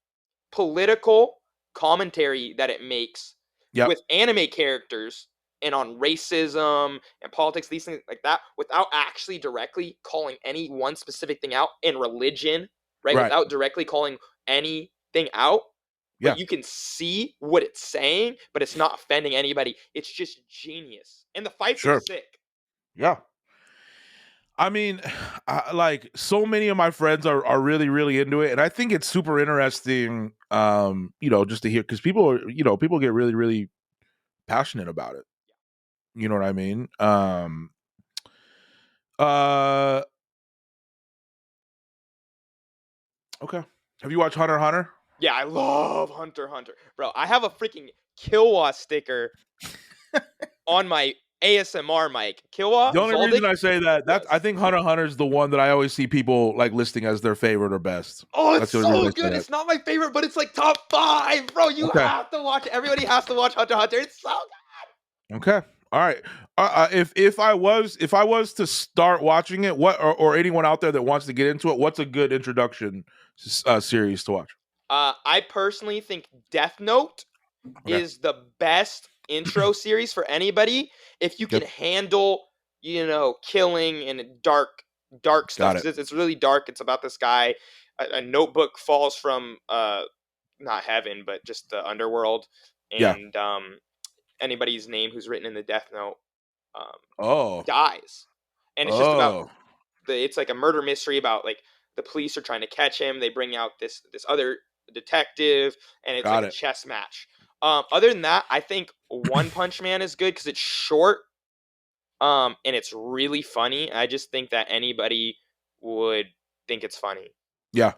political commentary that it makes with anime characters and on racism and politics, these things like that, without actually directly calling any one specific thing out, in religion, right? Without directly calling anything out. But you can see what it's saying, but it's not offending anybody. It's just genius. And the fights are sick. Yeah. I mean, like so many of my friends are really, really into it. And I think it's super interesting, just to hear, because people get really, really passionate about it. You know what I mean? Okay. Have you watched Hunter x Hunter? Yeah, I love Hunter x Hunter. Bro, I have a freaking Killua sticker on my ASMR mic. Killua. The only reason I say that I think Hunter x Hunter is the one that I always see people like listing as their favorite or best. Oh, it's so good. It's not my favorite, but it's like top 5, bro. You have to watch it. Everybody has to watch Hunter x Hunter. It's so good. Okay. All right. If I was to start watching it, what or anyone out there that wants to get into it, what's a good introduction series to watch? I personally think Death Note is the best intro series for anybody if you can handle, killing and dark stuff. It's really dark. It's about this guy. A notebook falls from not heaven, but just the underworld, and anybody's name who's written in the Death Note dies, and it's just about it's like a murder mystery about like the police are trying to catch him. They bring out this other detective, and it's like a chess match. Other than that, I think One Punch Man is good because it's short, and it's really funny. I just think that anybody would think it's funny. Yeah.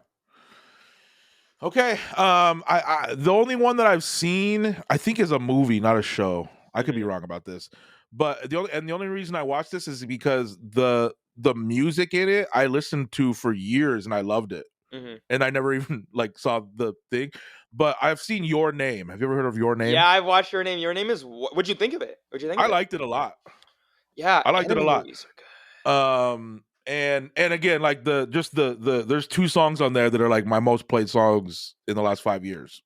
Okay. I the only one that I've seen, I think, is a movie, not a show. I could be wrong about this, but the only reason I watched this is because the music in it I listened to for years and I loved it, and I never even like saw the thing. But I've seen Your Name. Have you ever heard of Your Name? Yeah, I've watched Your Name. Your Name is what'd you think of it? I liked it a lot. Yeah, I liked it a lot. And again, like there's 2 songs on there that are like my most played songs in the last 5 years.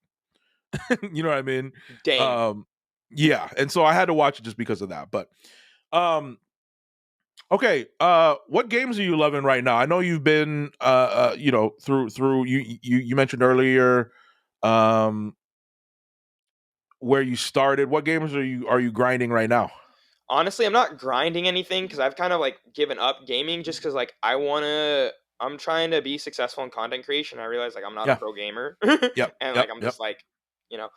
You know what I mean? Dang. Yeah, and so I had to watch it just because of that. But okay, what games are you loving right now? I know you've been through you mentioned earlier where you started. What games are you grinding right now? Honestly, I'm not grinding anything because I've kind of like given up gaming just because like I'm trying to be successful in content creation. I realize like I'm not a pro gamer. And like I'm just like, so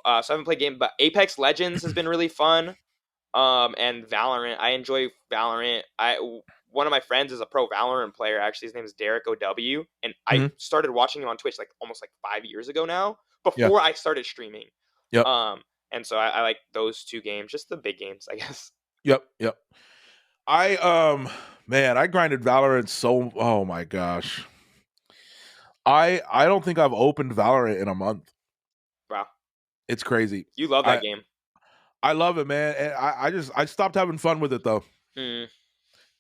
I haven't played game, but Apex Legends has been really fun. And Valorant. I enjoy Valorant. One of my friends is a pro Valorant player. Actually, his name is Darker4Serenity, and I started watching him on Twitch like almost like 5 years ago now. Before I started streaming. And And so I like those 2 games, just the big games, I guess. Yep. I grinded Valorant so. Oh my gosh. I don't think I've opened Valorant in a month. Wow. It's crazy. You love that game. I love it, man. And I stopped having fun with it though. Mm.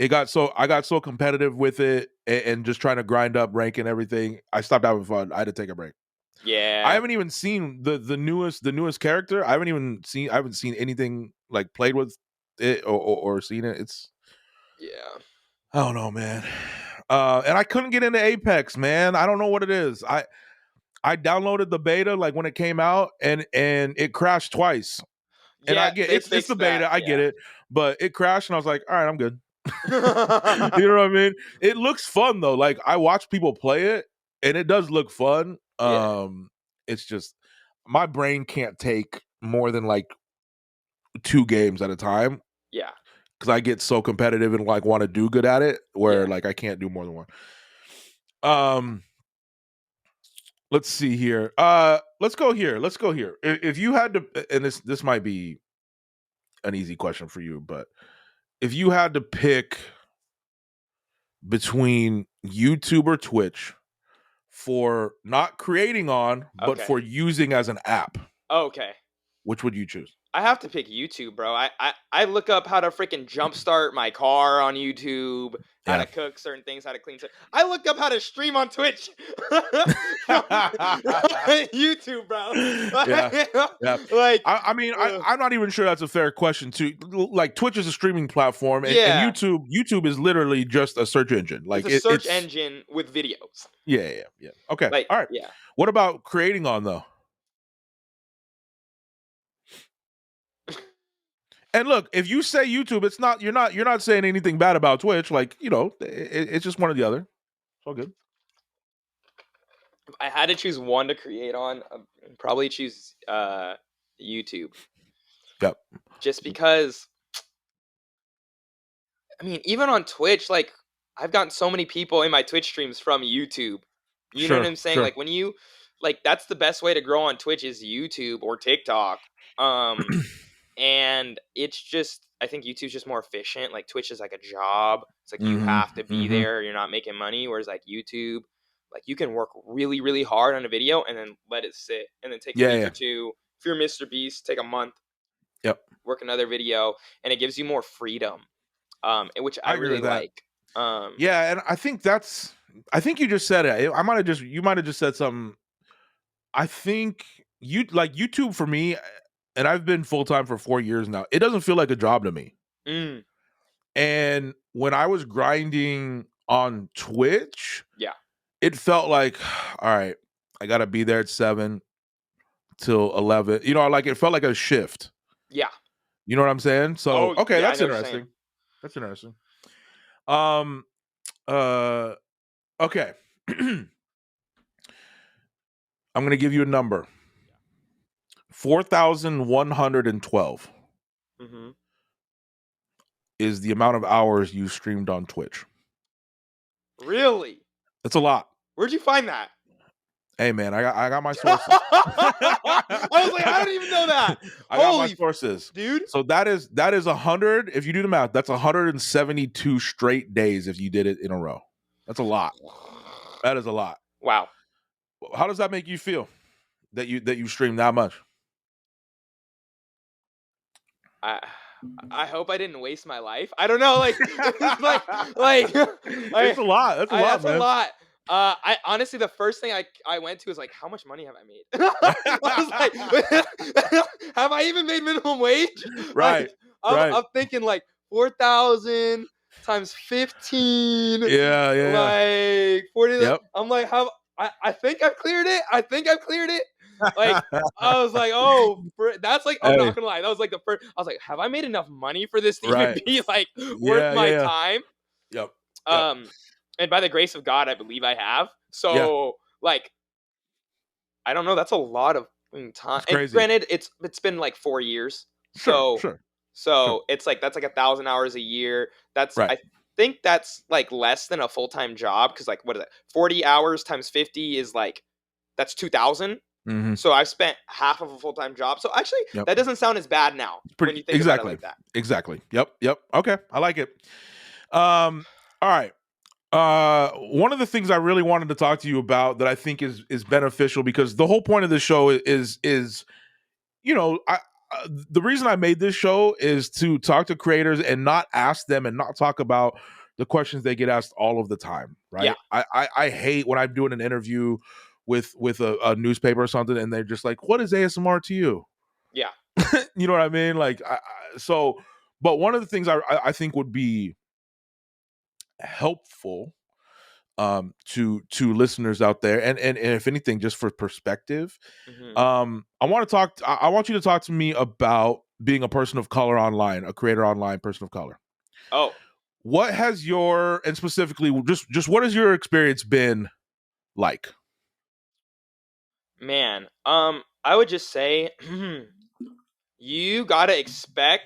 I got so competitive with it and just trying to grind up rank and everything. I stopped having fun. I had to take a break. Yeah. I haven't even seen the newest character. I haven't seen anything like played with it or seen it. It's I don't know, man. And I couldn't get into Apex, man. I don't know what it is. I downloaded the beta like when it came out and it crashed twice. And I get it's the beta, I get it, but it crashed and I was like, all right, I'm good. You know what I mean? It looks fun though. Like I watch people play it and it does look fun. It's just my brain can't take more than like 2 games at a time. Yeah. Because I get so competitive and like want to do good at it where like I can't do more than one. Let's see here. Let's go here. If you had to, and this might be an easy question for you, but if you had to pick between YouTube or Twitch for not creating on, but for using as an app, which would you choose? I have to pick YouTube, bro. I look up how to freaking jumpstart my car on YouTube, how to cook certain things, how to clean. I looked up how to stream on Twitch. YouTube, bro. Like, I'm not even sure that's a fair question. Like, Twitch is a streaming platform, and YouTube is literally just a search engine. Like it's a search engine with videos. Yeah. Okay, like, all right. Yeah. What about creating on though? And look, if you say YouTube, it's not you're not saying anything bad about Twitch. Like, you know, it's just one or the other. It's all good. If I had to choose one to create on, I'd probably choose YouTube. Yep. Just because, I mean, even on Twitch, like I've gotten so many people in my Twitch streams from YouTube. You know what I'm saying? Like when you, like that's the best way to grow on Twitch is YouTube or TikTok. And it's just, I think YouTube's just more efficient. Like Twitch is like a job. It's like you have to be there. You're not making money. Whereas like YouTube, like you can work really, really hard on a video and then let it sit and then take a week or 2. If you're Mr. Beast, take a month. Yep. Work another video, and it gives you more freedom, which I really like. Yeah, and I think you just said it. You might have just said something. I think YouTube for me. And I've been full-time for 4 years now. It doesn't feel like a job to me. And when I was grinding on Twitch, it felt like, all right, I got to be there at 7 till 11. You know, like it felt like a shift. Yeah. You know what I'm saying? So, okay, that's interesting. That's interesting. Okay. I'm going to give you a number. 4,112 is the amount of hours you streamed on Twitch. Really? That's a lot. Where'd you find that? Hey man, I got my sources. I was like, I don't even know that. I got my sources, dude. So that is 100. If you do the math, that's 172 straight days if you did it in a row. That's a lot. That is a lot. Wow. How does that make you feel that you stream that much? I hope I didn't waste my life. I don't know, like, it's it's a lot. That's a lot. That's a lot. I honestly, the first thing I went to is like, how much money have I made? I was like, have I even made minimum wage? Right. I'm thinking like 4,000 times 15. Yeah. Like 40. Yep. I'm like, I think I've cleared it. Like I was like, oh, that's like, I'm not gonna lie, that was like the first. I was like, have I made enough money for this to even be like worth my time? Yep. And by the grace of God, I believe I have. So like, I don't know. That's a lot of time. And granted, it's been like 4 years. So it's like that's like 1,000 hours a year. That's I think that's like less than a full-time job because like what is that? 40 hours times 50 is like that's 2,000. Mm-hmm. So I've spent half of a full-time job. So actually, Yep. that doesn't sound as bad now when you think about it like that. Exactly. Yep. Okay, I like it. All right. One of the things I really wanted to talk to you about that I think is beneficial, because the whole point of this show is the reason I made this show is to talk to creators and not ask them and not talk about the questions they get asked all of the time, right? Yeah. I hate when I'm doing an interview with a newspaper or something, and they're just like, "What is ASMR to you?" Yeah. You know what I mean? Like, but one of the things I think would be helpful to listeners out there, and if anything, just for perspective, Mm-hmm. I want you to talk to me about being a person of color online, a creator online, person of color. Oh, What has and specifically just what has your experience been like? man. I would just say you gotta expect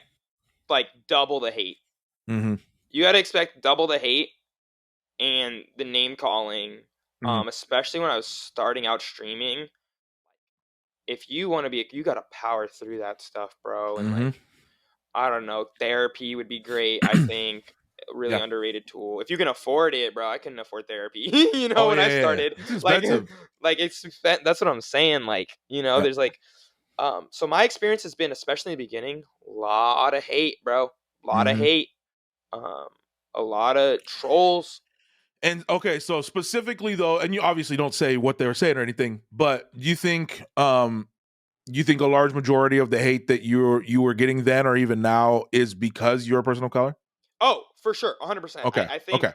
like double the hate. Mm-hmm. You gotta expect double the hate and the name calling. Mm-hmm. Especially when I was starting out streaming. If you want to be, you gotta power through that stuff, bro. And Mm-hmm. like, I don't know, therapy would be great. I think a really Yeah. underrated tool. If you can afford it, bro. I couldn't afford therapy. Oh, When yeah, I yeah, yeah. started, It's like, expensive. that's what I'm saying. Like, Yeah. there's like, so my experience has been, especially in the beginning, a lot of hate, bro. A lot of Mm-hmm. hate. Um, a lot of trolls. And okay, so specifically though, and you obviously don't say what they were saying or anything, but do you think a large majority of the hate that you were getting then or even now is because you're a person of color? Oh, for sure, 100%. Okay. I think Okay.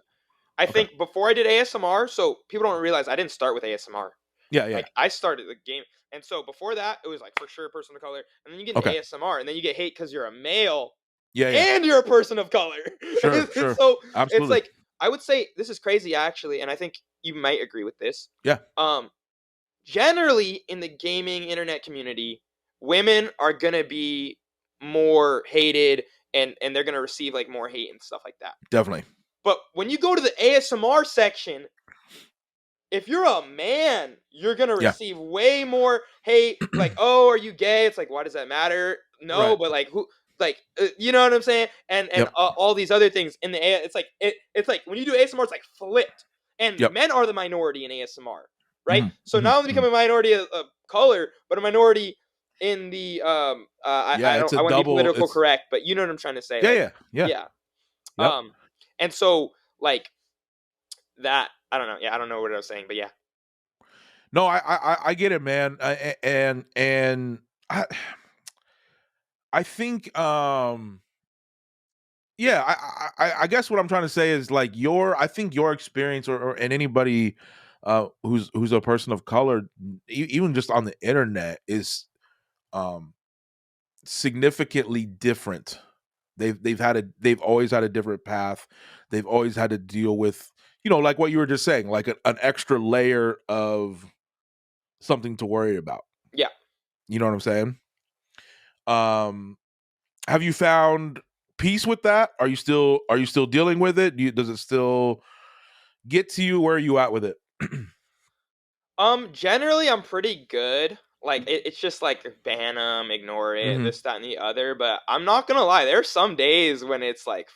I Okay. think before I did ASMR, so people don't realize I didn't start with ASMR. Yeah, yeah. Like, I started the game, and so before that, it was like for sure person of color, and then you get into Okay. ASMR, and then you get hate because you're a male Yeah, yeah. and you're a person of color. Sure, And sure. so it's Absolutely. like, I would say this is crazy actually, and I think you might agree with this. Yeah. Generally in the gaming internet community, women are gonna be more hated, and they're gonna receive like more hate and stuff like that. Definitely. But when you go to the ASMR section, if you're a man, you're gonna Yeah. receive way more hate. Like, oh, are you gay? It's like, why does that matter? No, Right. but like, who? Like, you know what I'm saying? And Yep. all these other things in the it's like it's like when you do ASMR, it's like flipped, and Yep. men are the minority in ASMR, right? Mm-hmm. So Mm-hmm. not only become Mm-hmm. a minority of color, but a minority in the Yeah, I it's don't, a I want to be double. political correct, but you know what I'm trying to say? Yeah, Like, yeah, yeah. yeah. Yep. And so like that, I don't know. Yeah, I don't know what I was saying, but yeah. No, I get it, man. And I think yeah, I guess what I'm trying to say is like I think your experience and anybody who's a person of color, even just on the internet, is um significantly different. They've always had a different path. They've always had to deal with, like what you were just saying, like an extra layer of something to worry about. Yeah. You know what I'm saying? Um have you found peace with that? Are you still dealing with it? Does it still get to you? Where are you at with it? Generally, I'm pretty good. Like, it's just like ban them, ignore it, Hmm. this, that, and the other. But I'm not gonna lie, there's some days when it's like,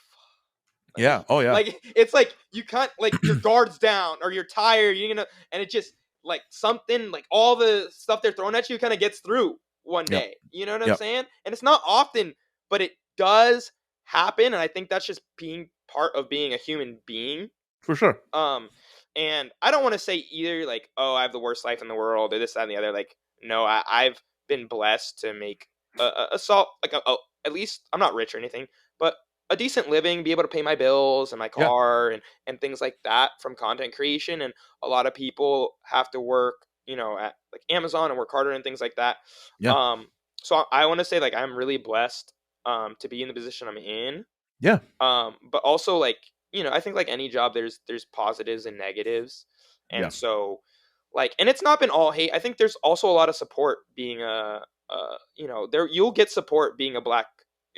Yeah. Oh yeah. like it's like you can't, like, your guard's down or you're tired. You know, and it just like something like all the stuff they're throwing at you kind of gets through one Yep. day. You know what I'm Yep. saying? And it's not often, but it does happen. And I think that's just being part of being a human being. For sure. Um, and I don't want to say either like, oh, I have the worst life in the world or this, that, and the other. Like, no, I've been blessed to make a salt like at least I'm not rich or anything, but a decent living, be able to pay my bills and my Yeah. car and things like that from content creation. And a lot of people have to work, at like Amazon and work harder and things like that. Yeah. So I want to say like I'm really blessed to be in the position I'm in. Yeah. But also like, I think like any job, there's positives and negatives, Yeah. and so like, and it's not been all hate. I think there's also a lot of support being there you'll get support being a black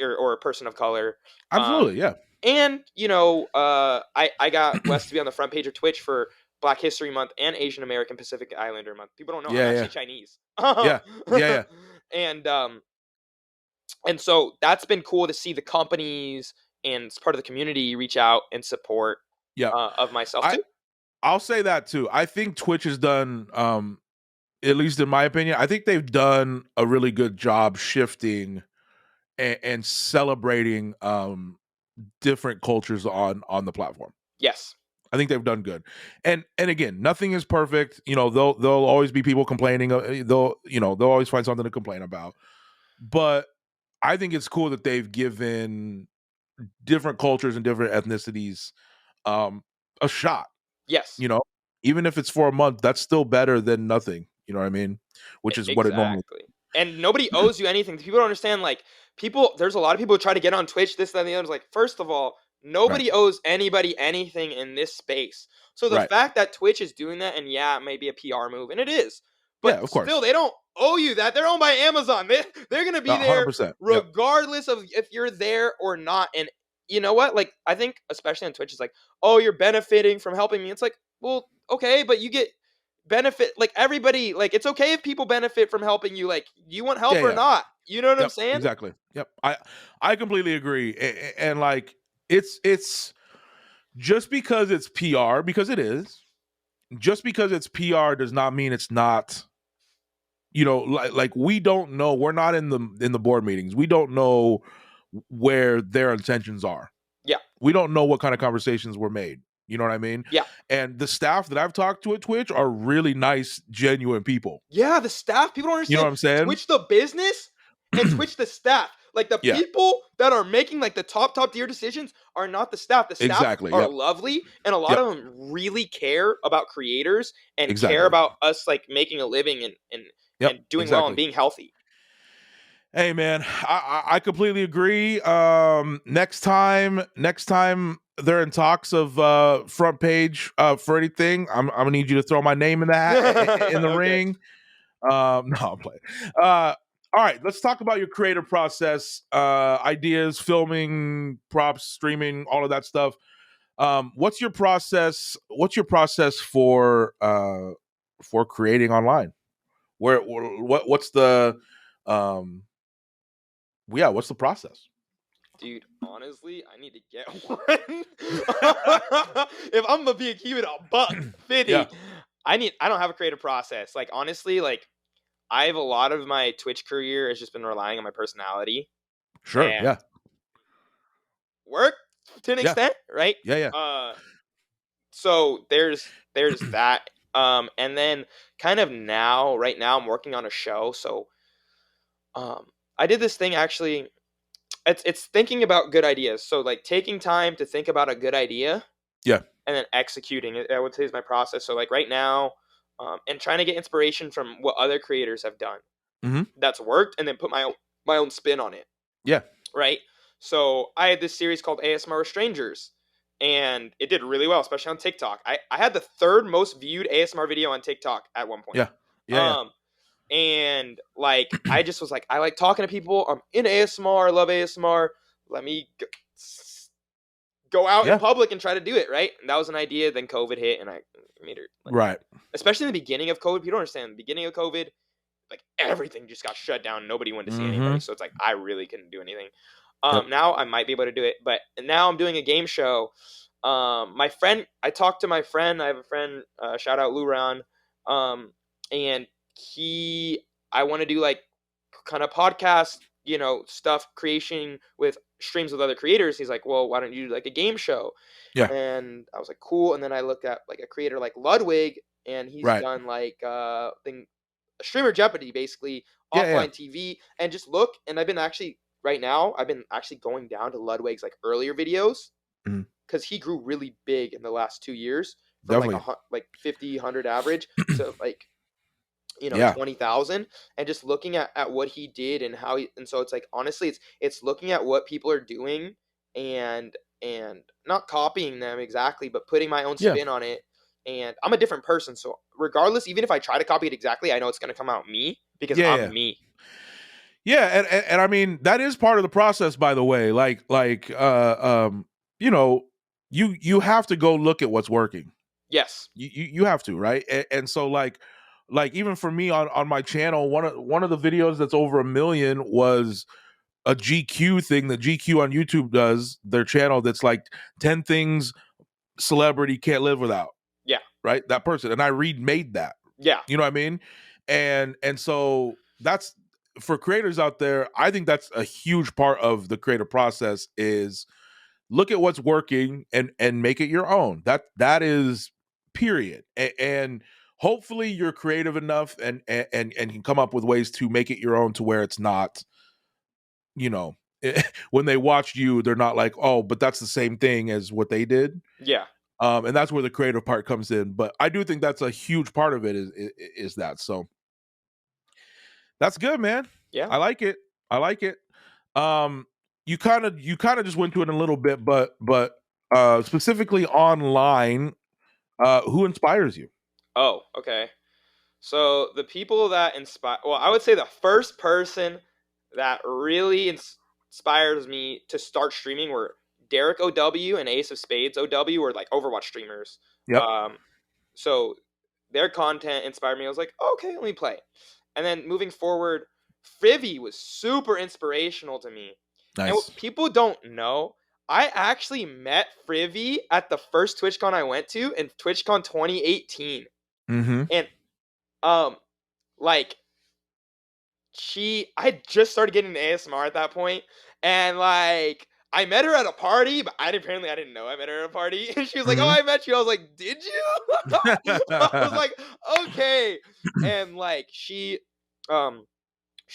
or a person of color. Absolutely. Yeah. And I got blessed to be on the front page of Twitch for Black History Month and Asian American Pacific Islander Month. People don't know I'm Yeah, actually yeah. Chinese. Yeah. Yeah. And so that's been cool to see the companies and as part of the community reach out and support Yeah. of myself too. I'll say that too. I think Twitch has done, at least in my opinion, I think they've done a really good job shifting and celebrating different cultures on the platform. Yes. I think they've done good. And again, nothing is perfect. You know, there'll always be people complaining. They'll always find something to complain about. But I think it's cool that they've given different cultures and different ethnicities a shot. Yes. You know, even if it's for a month, that's still better than nothing. You know what I mean? Which is what it normally. And nobody owes you anything. People don't understand. Like there's a lot of people who try to get on Twitch, this, that, and the other. Like, first of all, nobody owes anybody anything in this space. So the fact that Twitch is doing that, and yeah, it may be a PR move, and it is, but of course. Still, they don't owe you that. They're owned by Amazon. They're going to be there 100%. regardless of if you're there or not. And you know what? Like, I think, especially on Twitch, it's like, oh, you're benefiting from helping me. It's like, well, okay, but you get benefit. Like, everybody, like, it's okay if people benefit from helping you. Like, you want help or not? You know what I'm saying? Exactly. Yep. I completely agree. And like, it's just because it's PR, because it is, just because it's PR does not mean it's not, you know, like we don't know, we're not in the board meetings. We don't know where their intentions are. Yeah. We don't know what kind of conversations were made. You know what I mean? Yeah. And the staff that I've talked to at Twitch are really nice, genuine people. Yeah, the staff, people don't understand. You know what I'm saying? Twitch the business and Twitch the staff. Like, the people that are making like the top tier decisions are not the staff. The staff are lovely, and a lot of them really care about creators and care about us like making a living and doing well and being healthy. Hey man, I completely agree. Next time they're in talks of front page for anything, I'm gonna need you to throw my name in the hat in the ring. No, I'm playing. All right, let's talk about your creative process, ideas, filming, props, streaming, all of that stuff. What's your process? What's your process for creating online? What's the what's the process? Dude, honestly, I need to get one. If I'm gonna be keeping $150, I don't have a creative process. Like, honestly, like, I have a lot of my Twitch career has just been relying on my personality. Sure. Yeah. Work to an extent, right? Yeah. So there's that. And then kind of right now I'm working on a show. So I did this thing actually. It's thinking about good ideas. So like taking time to think about a good idea. Yeah. And then executing it, I would say, is my process. So like right now, and trying to get inspiration from what other creators have done that's worked, and then put my own spin on it. Yeah. Right. So I had this series called ASMR Strangers, and it did really well, especially on TikTok. I had the third most viewed ASMR video on TikTok at one point. Yeah. And like, I just was like, I like talking to people. I'm in ASMR. I love ASMR. Let me go out in public and try to do it. Right. And that was an idea. Then COVID hit, and I made it. Like, right. Especially in the beginning of COVID. You don't understand. The beginning of COVID, like, everything just got shut down. Nobody wanted to see anybody. So it's like, I really couldn't do anything. Now I might be able to do it, but now I'm doing a game show. I talked to my friend. I have a friend, shout out Luran. And I want to do like kind of podcast, stuff, creation with streams with other creators. He's like, well, why don't you do like a game show? Yeah. And I was like, cool. And then I looked at like a creator like Ludwig, and he's done like streamer Jeopardy, basically offline TV, and just look. And I've been actually going down to Ludwig's like earlier videos because he grew really big in the last 2 years from like 50, 100 average to like 20,000, and just looking at what he did and how and so it's like, honestly, it's looking at what people are doing and not copying them exactly, but putting my own spin on it. And I'm a different person, so regardless, even if I try to copy it exactly, I know it's going to come out me because I'm me. Yeah, and I mean, that is part of the process, by the way. Like you have to go look at what's working. Yes. You have to, right? And so like even for me on my channel, one of the videos that's over 1 million was a GQ thing that GQ on YouTube does, their channel, that's like 10 things celebrity can't live without. Yeah. Right? That person. And I remade that. Yeah. You know what I mean? And so that's, for creators out there, I think that's a huge part of the creative process, is look at what's working and make it your own. That is period. And hopefully you're creative enough and can come up with ways to make it your own, to where it's not, you know, when they watch you, they're not like, oh, but that's the same thing as what they did. Yeah. And that's where the creative part comes in. But I do think that's a huge part of it, is that. So that's good, man. Yeah. I like it. You kind of just went to it a little bit, but specifically online, who inspires you? Oh, okay. So the people that inspire, well, I would say the first person that really inspires me to start streaming were Derek OW and Ace of Spades OW, were like Overwatch streamers. Yep. So their content inspired me. I was like, okay, let me play. And then moving forward, Frivy was super inspirational to me. Nice. And what people don't know, I actually met Frivy at the first TwitchCon I went to in TwitchCon 2018. Mm-hmm. And like, I just started getting into ASMR at that point, and like I met her at a party, but I didn't know I met her at a party. And she was like, "Oh, I met you." I was like, "Did you?" I was like, "Okay." And like she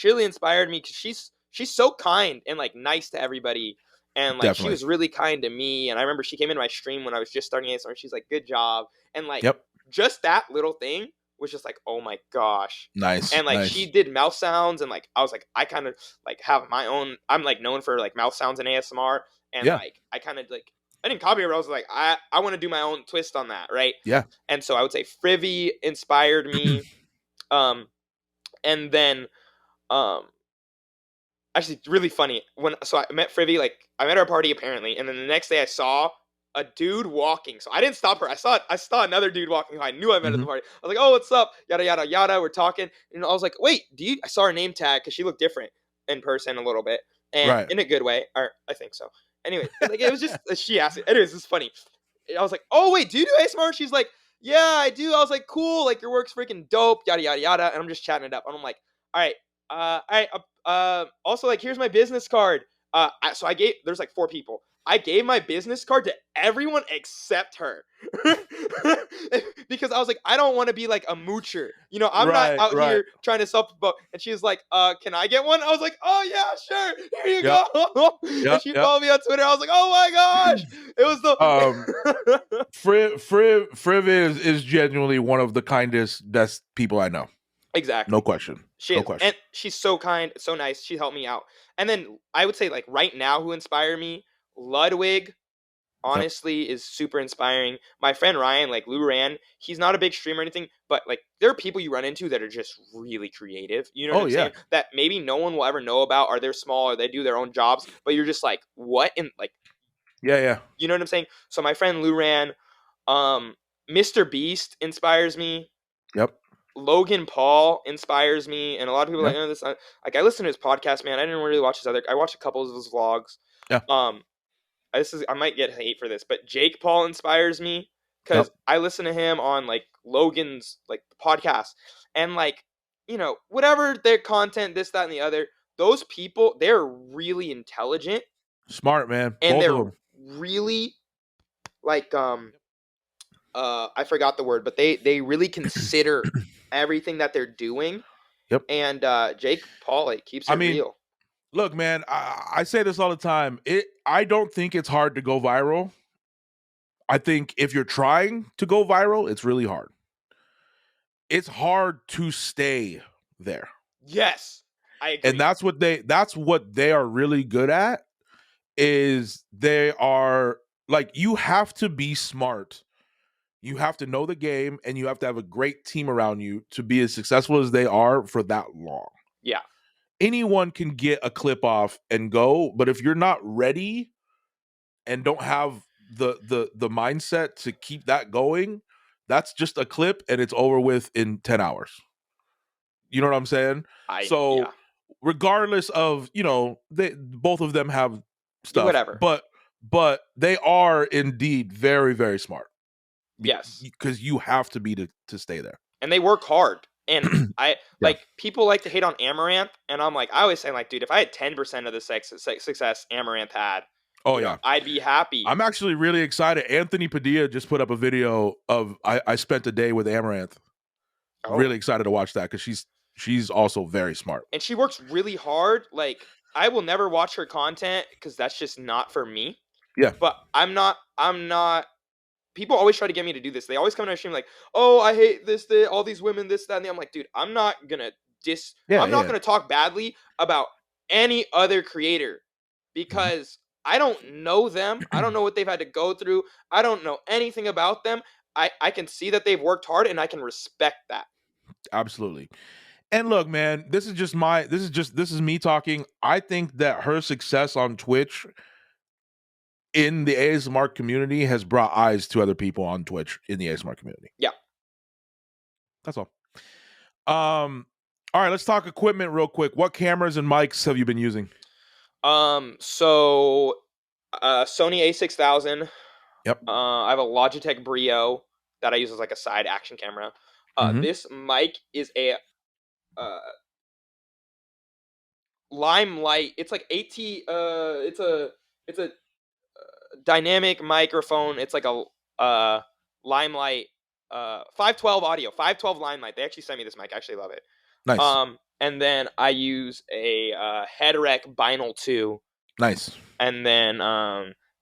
really inspired me, because she's so kind and like nice to everybody, and like Definitely. she was really kind to me. And I remember she came into my stream when I was just starting ASMR. She's like, "Good job," and like just that little thing was just like, oh my gosh. Nice. And like she did mouth sounds, and like I was like, I kind of like have my own, I'm like known for like mouth sounds in ASMR, and like I kind of like, I didn't copy her, but I was like, I want to do my own twist on that, right? Yeah. And so I would say Frivy inspired me. And then actually really funny, so I met Frivy, like I met her at a party apparently, and then the next day I saw a dude walking. So I didn't stop her. I saw another dude walking. I knew I met at the party. I was like, "Oh, what's up?" Yada yada yada. We're talking, and I was like, "Wait, I saw her name tag, because she looked different in person a little bit, and in a good way, or I think so." Anyway, like it was just she asked it. Anyways, it's funny. I was like, "Oh wait, do you do ASMR?" She's like, "Yeah, I do." I was like, "Cool, like your work's freaking dope." Yada yada yada. And I'm just chatting it up, and I'm like, "All right, all right. Also, like, here's my business card." So there's like 4 people. I gave my business card to everyone except her. Because I was like, I don't want to be like a moocher. You know, I'm not out here trying to self-promote. And she was like, can I get one? I was like, oh yeah, sure. Here you go. And she followed me on Twitter. I was like, oh my gosh. It was the Friv is genuinely one of the kindest, best people I know. Exactly. No question. And she's so kind, so nice. She helped me out. And then I would say, like, right now, who inspired me, Ludwig, honestly, is super inspiring. My friend Ryan, like Lou Ran, he's not a big streamer or anything, but like there are people you run into that are just really creative. You know what I'm saying? That maybe no one will ever know about, or they're small, or they do their own jobs, but you're just like, what? And like, yeah. You know what I'm saying? So my friend Lou Ran, Mr. Beast inspires me. Yep. Logan Paul inspires me, and a lot of people are like, oh, this, like I listen to his podcast, man. I didn't really watch I watched a couple of his vlogs. Yeah. I might get hate for this, but Jake Paul inspires me, because I listen to him on like Logan's like podcast, and like, you know, whatever their content, this, that, and the other, those people, they're really intelligent, smart, man, and they're really like I forgot the word, but they really consider everything that they're doing. Yep. And Jake Paul, like, keeps it real. Look, man, I say this all the time. I don't think it's hard to go viral. I think if you're trying to go viral, it's really hard. It's hard to stay there. Yes, I agree. And that's what they are really good at, is they are like, you have to be smart. You have to know the game, and you have to have a great team around you to be as successful as they are for that long. Yeah. Anyone can get a clip off and go, but if you're not ready and don't have the mindset to keep that going, That's just a clip and it's over with in 10 hours. You know what I'm saying? So regardless of, both of them have stuff, whatever. But they are indeed very, very smart. Yes. Because you have to be to stay there. And they work hard. And people like to hate on Amaranth, and I'm like, I always say, like, dude, if I had 10% of the success Amaranth had, I'd be happy. I'm actually really excited. Anthony Padilla just put up a video of I spent a day with Amaranth. Really excited to watch that because she's also very smart. And she works really hard. Like, I will never watch her content because that's just not for me. Yeah. But I'm not people always try to get me to do this. They always come to my stream like, oh, I hate this, all these women, this, that, and I'm like, dude, I'm not gonna gonna talk badly about any other creator because I don't know them. I don't know what they've had to go through. I don't know anything about them. I can see that they've worked hard and I can respect that. Absolutely. And look, man, this is me talking. I think that her success on Twitch in the ASMR community has brought eyes to other people on Twitch in the ASMR community. Yeah. That's all. All right, let's talk equipment real quick. What cameras and mics have you been using? So Sony A6000. Yep. I have a Logitech Brio that I use as like a side action camera. This mic is a Limelight. It's like it's a dynamic microphone. It's like a Limelight 512 audio, 512 Limelight. They actually sent me this mic. I actually love it. Nice. And then I use a Headrec Binal 2. Nice. And then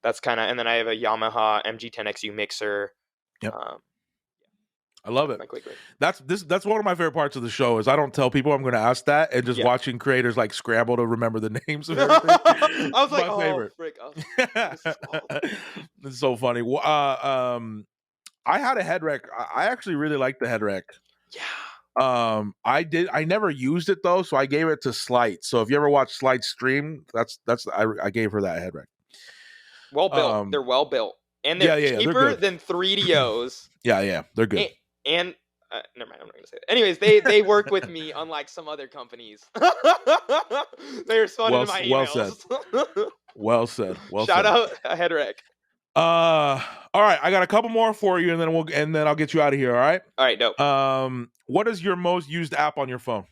that's and then I have a Yamaha MG10XU mixer. Yep. I love it. Quickly. That's one of my favorite parts of the show is I don't tell people I'm going to ask that, and just watching creators like scramble to remember the names of everything. I was like, my favorite. Frick. It's so funny. I had a Headrec. I actually really liked the Headrec. Yeah. I never used it though, so I gave it to Slight. So if you ever watch Slight stream, I gave her that Headrec. Well built. They're well built, and they're cheaper than 3DOs. Yeah, they're good. And never mind, I'm not gonna say that. Anyways, they work with me, unlike some other companies. They responded to my emails. Well said. Shout out Headrec. All right, I got a couple more for you, and then I'll get you out of here. All right. All right, dope. What is your most used app on your phone?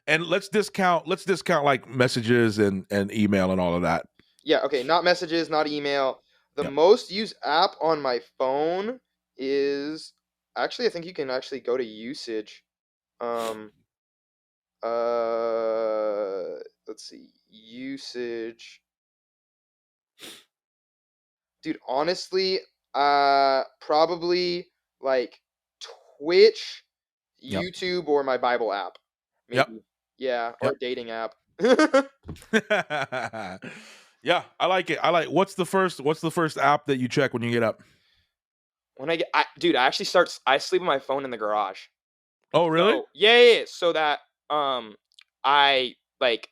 And let's discount like messages and email and all of that. Yeah. Okay. Not messages, not email. The most used app on my phone is actually, I think you can actually go to usage. Let's see, usage. Dude, honestly, probably like Twitch, YouTube, or my Bible app. Maybe. Yep. Yeah, or a dating app. Yeah, I like it. What's the first app that you check when you get up? When I actually I sleep on my phone in the garage. Oh, really? So, yeah. So that I like,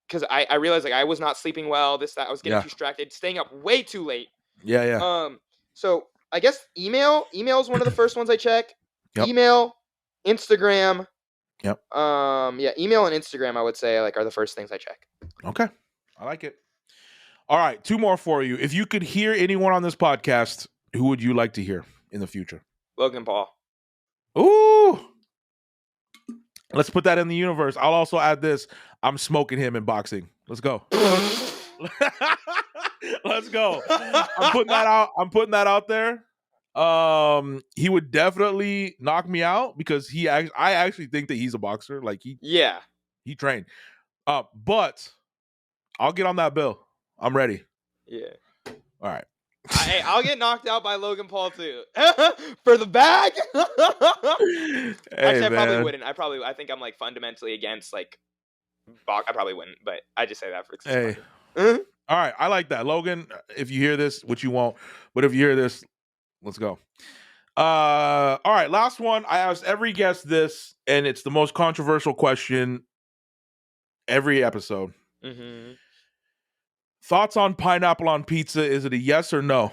because I realized like I was not sleeping well. I was getting distracted, staying up way too late. Yeah. So I guess email is one of the first ones I check. Yep. Email, Instagram. Yep. Email and Instagram I would say like are the first things I check. Okay, I like it. All right, 2 more for you. If you could hear anyone on this podcast, who would you like to hear in the future? Logan Paul. Ooh. Let's put that in the universe. I'll also add this. I'm smoking him in boxing. Let's go. Let's go. I'm putting that out there. He would definitely knock me out because I actually think that he's a boxer. Like he trained. But I'll get on that bill. I'm ready. Yeah. All right. Hey, I'll get knocked out by Logan Paul too. For the bag. Hey, actually, I probably wouldn't. I think I'm like fundamentally against like I probably wouldn't, but I just say that for All right, I like that. Logan, if you hear this, which you won't, but if you hear this, let's go. All right, last one. I asked every guest this, and it's the most controversial question every episode. Mm-hmm. Thoughts on pineapple on pizza? Is it a yes or no?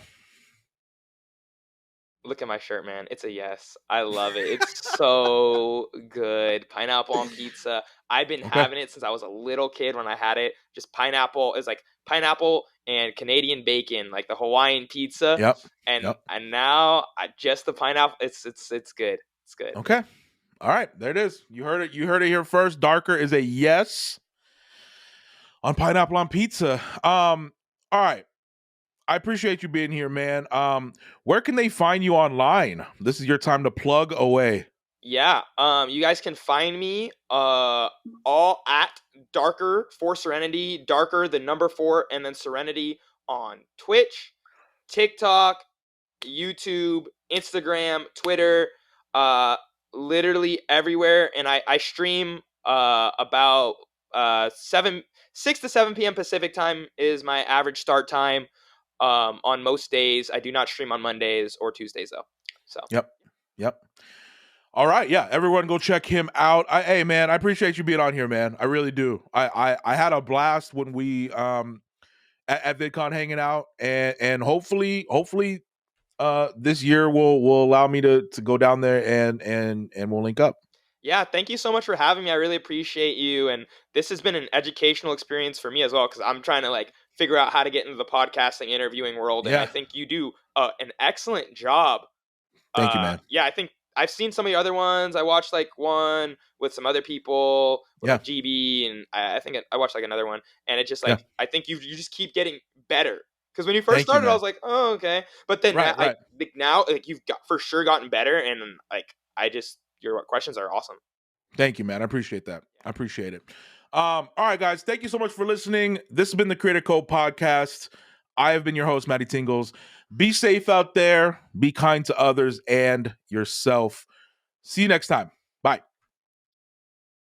Look at my shirt, man. It's a yes. I love it. It's so good. Pineapple on pizza. I've been Okay. having it since I was a little kid when I had it. Just pineapple is like pineapple and Canadian bacon, like the Hawaiian pizza. Yep. And now just the pineapple. It's good. It's good. Okay. All right. There it is. You heard it. You heard it here first. Darker is a yes on pineapple on pizza. All right. I appreciate you being here, man. Where can they find you online? This is your time to plug away. Yeah. You guys can find me all at Darker4Serenity, Darker the number 4 and then Serenity on Twitch, TikTok, YouTube, Instagram, Twitter, literally everywhere. And I stream about 6 to 7 p.m. Pacific time is my average start time. On most days. I do not stream on Mondays or Tuesdays though. So Yep. All right, yeah. Everyone, go check him out. Hey, man, I appreciate you being on here, man. I really do. I had a blast when we at VidCon hanging out, and hopefully this year will allow me to go down there and we'll link up. Yeah, thank you so much for having me. I really appreciate you, and this has been an educational experience for me as well because I'm trying to figure out how to get into the podcasting interviewing world, and I think you do an excellent job. Thank you, man. Yeah, I think I've seen some of the other ones. I watched one with some other people, with GB, and I think I watched another one, and it just I think you just keep getting better. Because when you first started, I was like, oh, okay, but then now you've for sure gotten better, and your questions are awesome. Thank you, man. I appreciate that. I appreciate it. All right, guys. Thank you so much for listening. This has been the Creator Code Podcast. I have been your host, MattyTingles. Be safe out there. Be kind to others and yourself. See you next time.